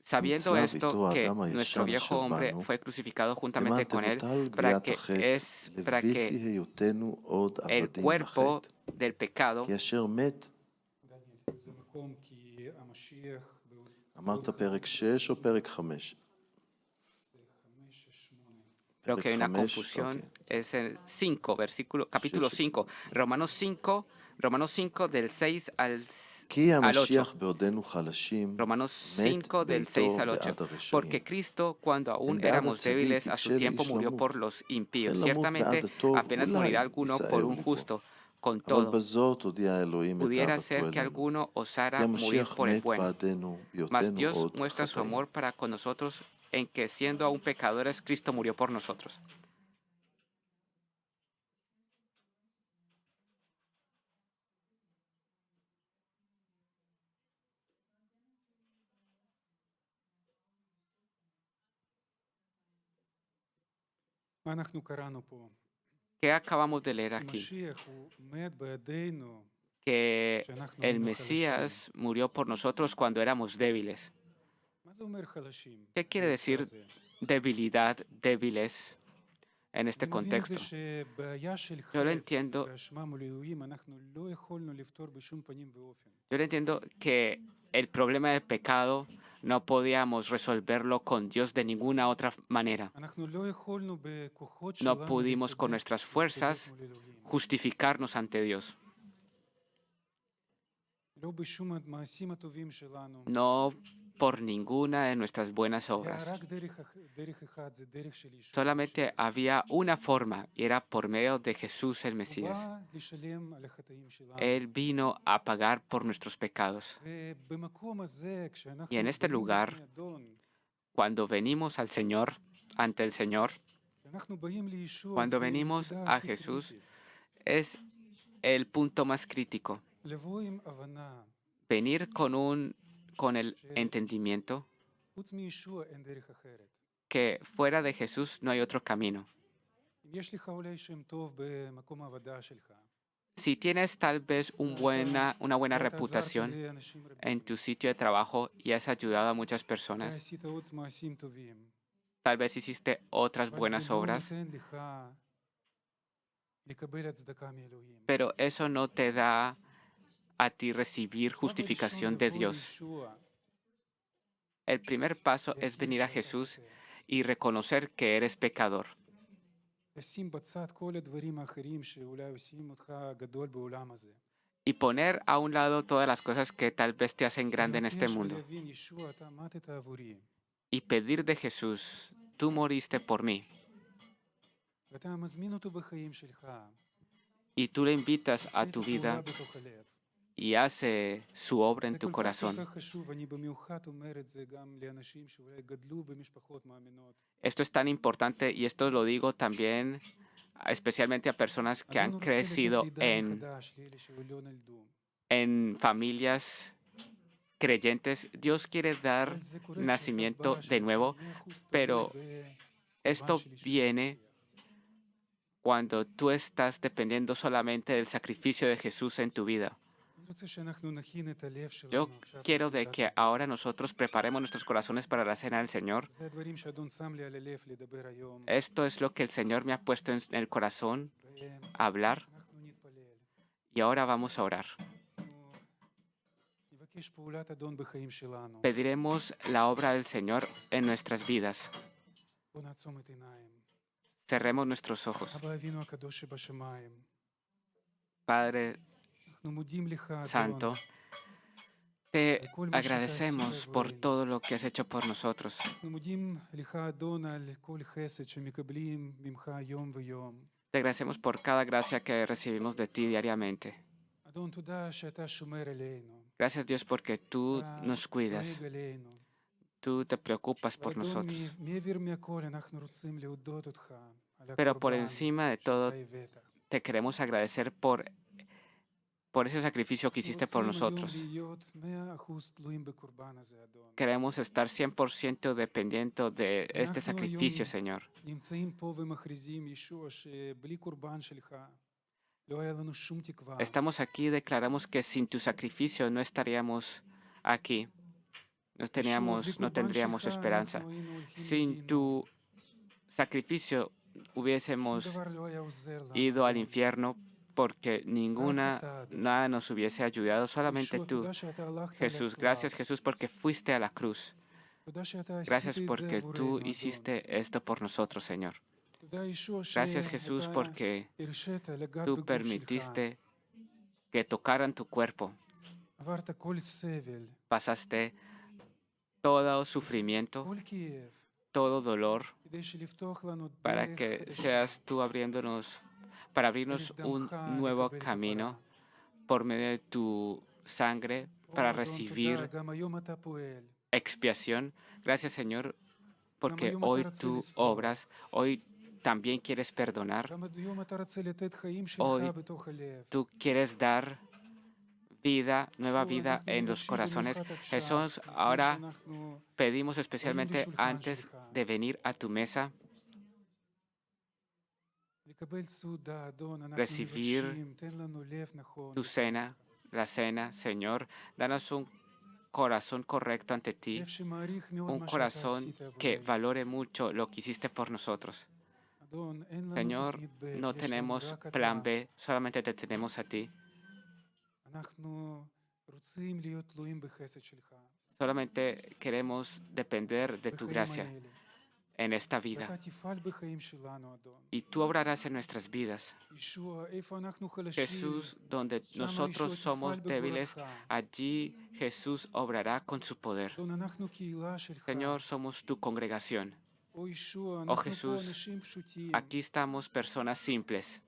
Sabiendo מצלב esto איתו que האדם nuestro הישן viejo אשר hombre בנו, fue crucificado למען juntamente con él, תבוטל para גביית החטא, para לבלתי que היותנו עוד el עבדים cuerpo בחטא. del pecado, כי אשר מת, זה מקום כי המשיח אמרת פרק 6 או פרק 5? creo que hay una 5, confusión, אוקיי. es el 5, capítulo 5, Romanos 5 del 6 כי al 8. המשיח בעודנו חלשים, Romanos מת 5 del 6 ביתו al 8. בעד הרשעים. Porque Cristo, cuando aún En בעד éramos הצדיק débiles, a su יקשה tiempo לאיש murió למות. por los impíos. כן למות Ciertamente, בעד הטוב, apenas אולי morirá alguno por יסער un ליבו. justo. Con אבל todo, בזאת הודיע האלוהים את pudiera ser אהבתו que אלינו. alguno כי osara morir המשיח por el מת bueno. בעדנו, Mas בהיותנו Dios עוד muestra su חטאים. amor para con nosotros en que siendo aún pecadores, Cristo murió por nosotros. מה אנחנו קראנו פה? ¿Qué acabamos de leer aquí? המשיח הוא מת בידינו Que כשאנחנו el היינו Mesías murió por nosotros cuando éramos débiles. מה זה אומר חלשים? ¿Qué quiere במקרה decir הזה? debilidad, débiles en este אני מבין את זה contexto? שבעיה של Yo lo חטא entiendo, ואשמה מול אלוהים אנחנו לא יכולנו לפתור בשום פנים ואופן. yo lo entiendo que el problema del pecado no podíamos resolverlo con Dios de ninguna otra manera. אנחנו לא יכולנו בכוחות No שלנו pudimos con לצדק nuestras fuerzas מול אלוהים. justificarnos ante Dios. לא בשום המעשים הטובים שלנו. No por ninguna de nuestras buenas היה obras. רק דרך אחד, זה דרך של ישוע. Solamente había una forma y era por medio de Jesús el הוא Mesías. בא לשלם על החטאים שלנו. Él vino a pagar por nuestros pecados. ובמקום הזה, כשאנחנו Y en este באים lugar, לפני אדון, Cuando venimos al Señor, ante el Señor, כשאנחנו באים לישוע, cuando זה venimos הנקודה a הכי Jesús, קריטית. es el punto más crítico. לבוא עם הבנה, Venir con el entendimiento חוץ מישוע אין דרך אחרת. que fuera de Jesús no hay otro camino. אם יש לך אולי שם טוב במקום העבודה שלך, Si tienes tal vez una buena ואתה עזרת reputación לאנשים רבים, en tu sitio de trabajo y has ayudado a muchas personas, ועשית עוד מעשים טובים, tal vez hiciste otras אבל buenas זה לא obras, נותן לך לקבל הצדקה מאלוהים. pero eso no te da a ti recibir דבר justificación ראשון, de לבוא Dios. לישוע, El primer paso es להכיר venir a שאתה Jesús חוטא. y reconocer que eres pecador. לשים בצד כל הדברים האחרים שאולי עושים אותך גדול בעולם הזה. Y poner a un lado todas las cosas que tal vez te hacen grande en este לבקש mundo. ולהבין, ישוע, אתה מתת עבורי, Y pedir de Jesús, tú moriste por mí. ואתה מזמין אותו בחיים שלך. Y tú le invitas a תפנה tu את התורה vida בתוך הלב. y hace su obra en זה tu כל כך corazón. חשוב, אני במיוחד אומר את זה גם לאנשים שאולי גדלו במשפחות מאמינות. Esto es tan importante y esto lo digo también especialmente a personas que han אדון רוצה לתת crecido לידה מחדש לאלה שלא נולדו. en familias creyentes. Dios quiere dar אבל זה קורה כשאתה nacimiento בא de שאתה nuevo, 100% pero תלוי בקורבן esto שלי שהוא viene משיח. cuando tú estás dependiendo solamente del sacrificio de Jesús en tu vida. אני רוצה שאנחנו נכין את הלב Yo שלנו עכשיו quiero de לסעודת que הדור. ahora nosotros preparemos nuestros corazones para la cena del Señor. זה הדברים שאדון שם לי על הלב לדבר היום. Esto es lo que el Señor me ha puesto en el corazón ואנחנו a hablar נתפלל. y ahora vamos a orar. אנחנו נבקש פעולת אדון בחיים שלנו. Pediremos la obra del Señor en nuestras vidas. בוא נעצום את עיניים. Cerremos nuestros ojos. אבא אבינו הקדוש שבשמיים, Padre אנחנו מודים לך, אדון, Santo, te agradecemos por todo lo que has hecho por nosotros. אנחנו מודים לך, אדון, על כל חסד שמקבלים ממך יום ויום. Te agradecemos por cada gracia que recibimos de ti diariamente. אדון, תודה שאתה שומר עלינו. Gracias Dios porque tú אתה nos cuidas, דואג עלינו. tú te preocupas por ואדון, nosotros. מעבר מהכל אנחנו רוצים להודות אותך על Pero por הקורבן encima de todo, שאתה הבאת. te queremos agradecer por ese sacrificio que hiciste por אנחנו רוצים nosotros. היום להיות 100% תלויים בקורבן הזה, אדון. Queremos estar 100% dependiendo de este אנחנו sacrificio, היום Señor. נמצאים פה ומכריזים, ישוע, שבלי קורבן שלך לא היה לנו שום תקווה. Estamos aquí y declaramos que sin tu sacrificio no estaríamos aquí. No tendríamos esperanza. Sin tu sacrificio hubiésemos ido al infierno porque nada nos hubiese ayudado, solamente tú. Jesús, gracias Jesús porque fuiste a la cruz. Gracias porque tú hiciste esto por nosotros, Señor. Gracias Jesús porque tú permitiste que tocaran tu cuerpo. Pasaste todo sufrimiento, todo dolor, para que seas tú para abrirnos un nuevo camino por medio de tu sangre, para recibir expiación. Gracias, Señor, porque hoy tú obras, hoy también quieres perdonar, hoy tú quieres dar vida, nueva vida en los corazones. Jesús, ahora pedimos especialmente antes de venir a tu mesa, recibir tu cena, la cena, Señor, danos un corazón correcto ante ti, un corazón que valore mucho lo que hiciste por nosotros. Señor, no tenemos plan B, solamente te tenemos a ti. Solamente queremos depender de tu gracia en esta vida. Y tú obrarás en nuestras vidas. Jesús, donde nosotros somos débiles, allí Jesús obrará con su poder. Señor, somos tu congregación. Oh Jesús, aquí estamos personas simples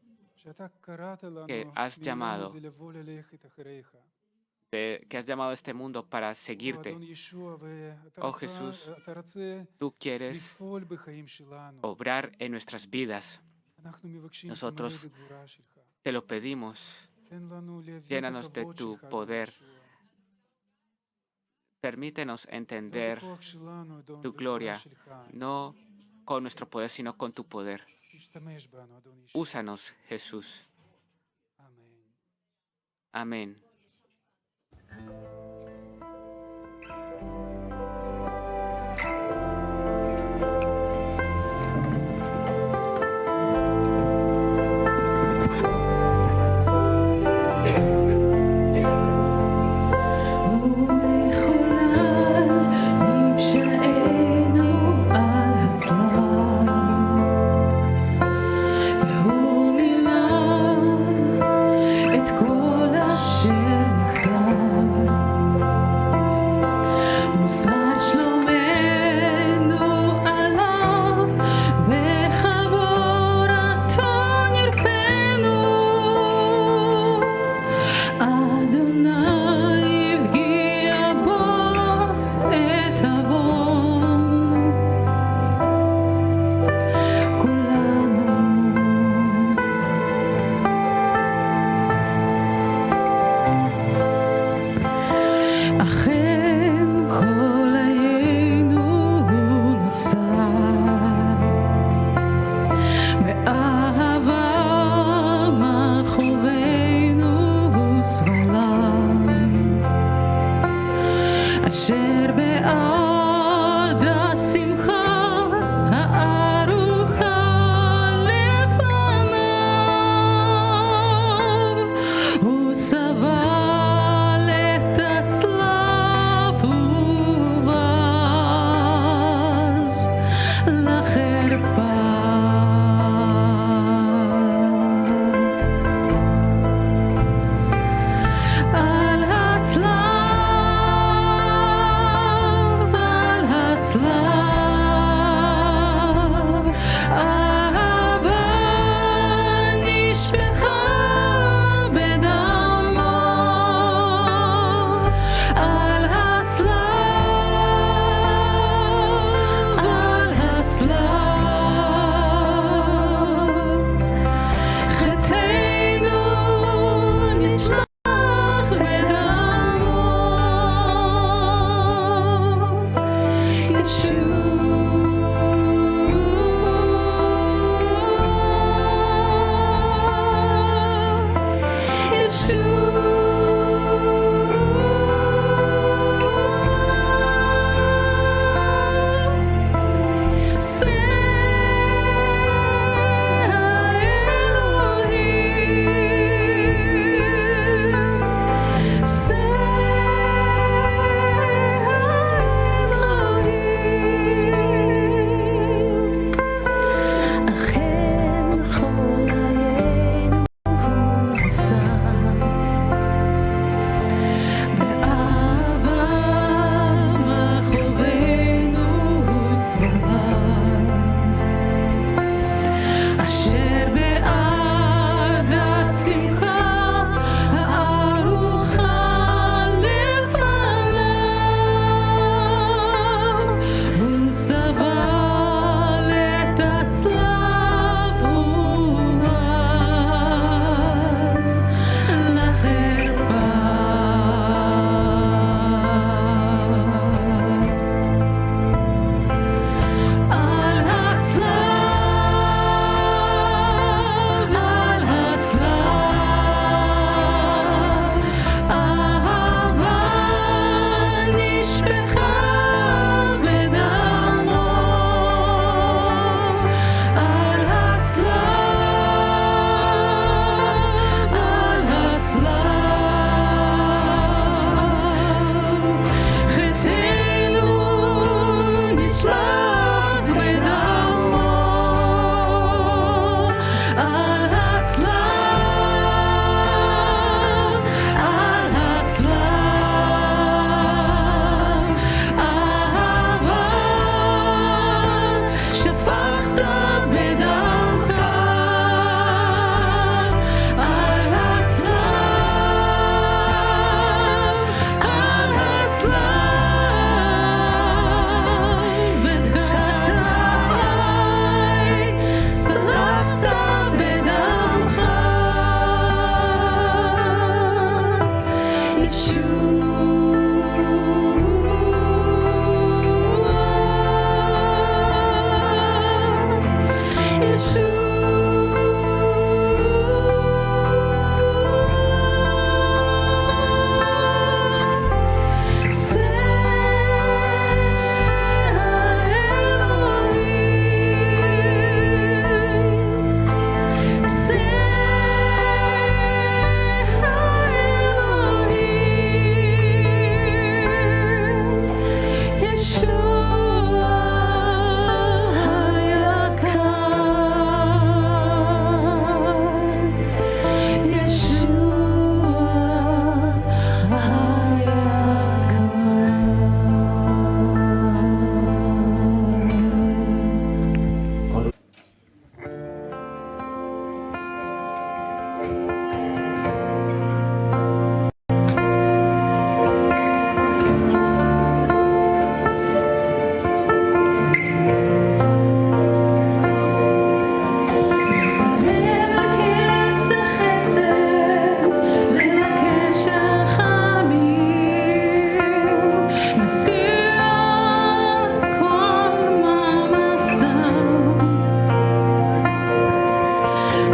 que has llamado a este mundo para seguirte. Oh Jesús, tú quieres obrar en nuestras vidas. Nosotros te lo pedimos. Llénanos de tu poder. Permítenos entender tu gloria, no con nuestro poder, sino con tu poder. Úsanos, Jesús. Amén. את כל אשר נכתב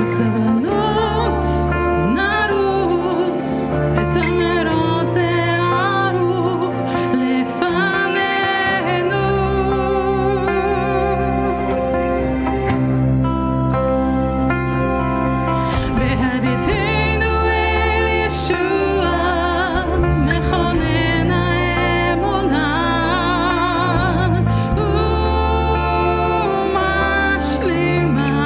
בסבלנות נרוץ, את המרוץ הארוך לפנינו. בהביטנו אל ישוע, מכונן האמונה, ומשלימה.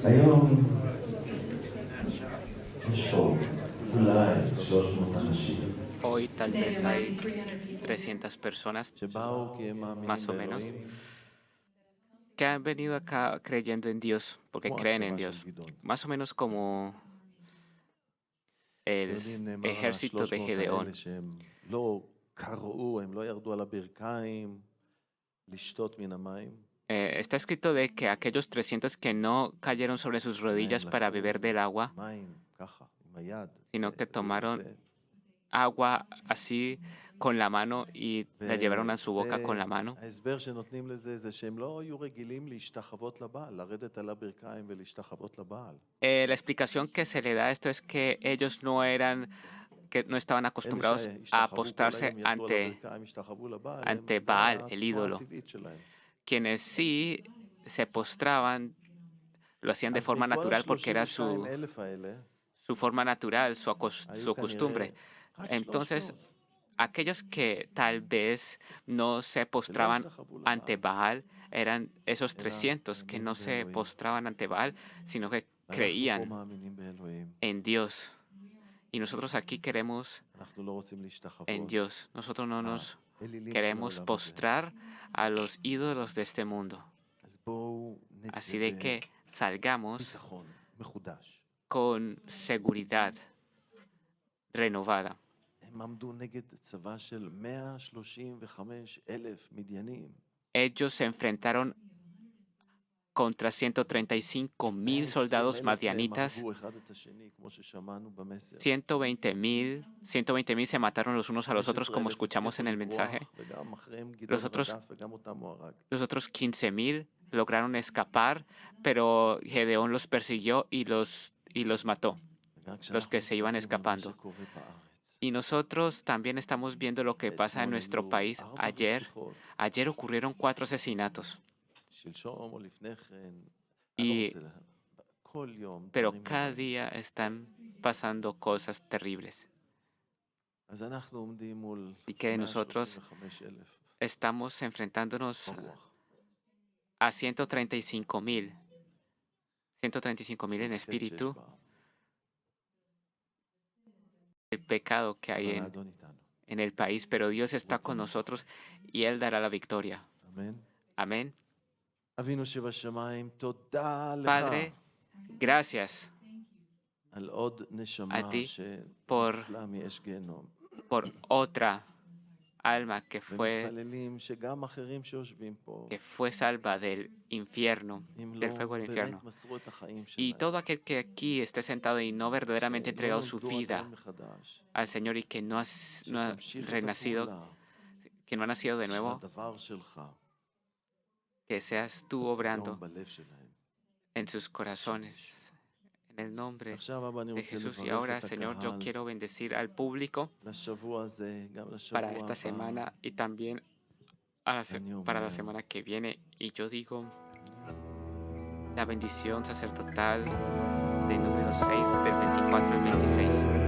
היום יש פה אולי 300 אנשים Hoy tal Today vez there might hay be 300 people 300 personas שבאו כי הם מאמינים más o menos באלוהים, que han venido acá creyendo en Dios, porque כמו creen en הצבא Dios. של גדעון. Más o menos como el אתם יודעים, נאמר על ejército de ה-300 Gedeón. האלה שהם לא קראו, הם לא ירדו על הברכיים לשתות מן המים. Está escrito de que aquellos 300 que no cayeron sobre sus rodillas הם para לקחו beber del agua, מים ככה, עם היד. sino que tomaron ו- agua así con la mano y la llevaron a su boca con la mano. ההסבר שנותנים לזה זה שהם לא היו רגילים להשתחוות לבעל, לרדת על הברכיים ולהשתחוות לבעל. La explicación que se le da a esto es que ellos que no estaban acostumbrados a שהשתחוו כל apostarse היום, ירדו על ante הברכיים, השתחוו לבעל, ante זה Baal, el התנועה ídolo. הטבעית שלהם. Quienes sí se postraban, lo hacían de אז forma מכל natural porque era ה-32,000 האלה, su forma natural, su היו costumbre. כנראה רק Entonces, 300 aquellos que tal vez no se שלא postraban השתחוו ante לבעל, Baal eran esos אלא 300 que no מאמינים se באלוהים. postraban ante Baal, sino que ואנחנו פה creían מאמינים באלוהים. en Dios. Y nosotros aquí queremos אנחנו לא רוצים להשתחוות. en Dios. Nosotros no nos האלילים של queremos העולם הזה. postrar a los ídolos de este mundo. אז בואו Así de que salgamos ביטחון מחודש. con seguridad renovada. הם עמדו נגד צבא של 135,000 מדיינים. Ellos se enfrentaron contra 135,000 soldados 120,000 מהם madianitas. הרגו אחד את השני, כמו ששמענו במסר. 120,000 se mataron los unos a los otros, como 15,000 escuchamos en el הצליחו mensaje. לברוח, וגם אחריהם גדעון Los otros- רדף וגם אותם הוא הרג. Los otros 15,000 lograron escapar, pero Gedeón los persiguió y los mató. וגם los que כשאנחנו se iban מסתכלים על מה escapando. שקורה בארץ, Y nosotros también estamos viendo lo que pasa en אתמול nuestro היו país. 4 Ayer רציחות, ocurrieron 4 asesinatos, שלשום או לפני כן, Y- אני לא רוצה כל יום pero דברים cada נוראים. día están pasando cosas terribles. אז אנחנו עומדים מול Y que nosotros 135,000 estamos enfrentándonos ברוח. a 135,000 en החטא espíritu, שיש בעם. el pecado que hay אבל en האדון איתנו. el país, pero Dios está con nosotros y Él dará la victoria. אמן. Amén. אבינו שבשמיים, תודה לך Padre, gracias על עוד נשמה a ti שניצלה מאש גיהנום. por otra alma que ומתפללים שגם אחרים שיושבים פה, fue salva del infierno, אם del לא fuego del באמת infierno. מסרו את החיים Y שלהם, todo aquel que aquí esté sentado y no verdaderamente ha שלא entregado su נולדו vida עדיין מחדש, al Señor y que no ha שתמשיך את renacido, הפעולה, que no ha nacido de nuevo, שהדבר שלך que seas tú יום obrando בלב שלהם. en sus corazones. En el nombre עכשיו אבא, אני de רוצה Jesús. Y לברך ahora, את Señor, yo הקהל quiero bendecir al público לשבוע הזה, גם לשבוע para esta הבא. semana y también para la Año semana que viene. Y yo digo, la bendición sacerdotal de número 6, del 24 al 26.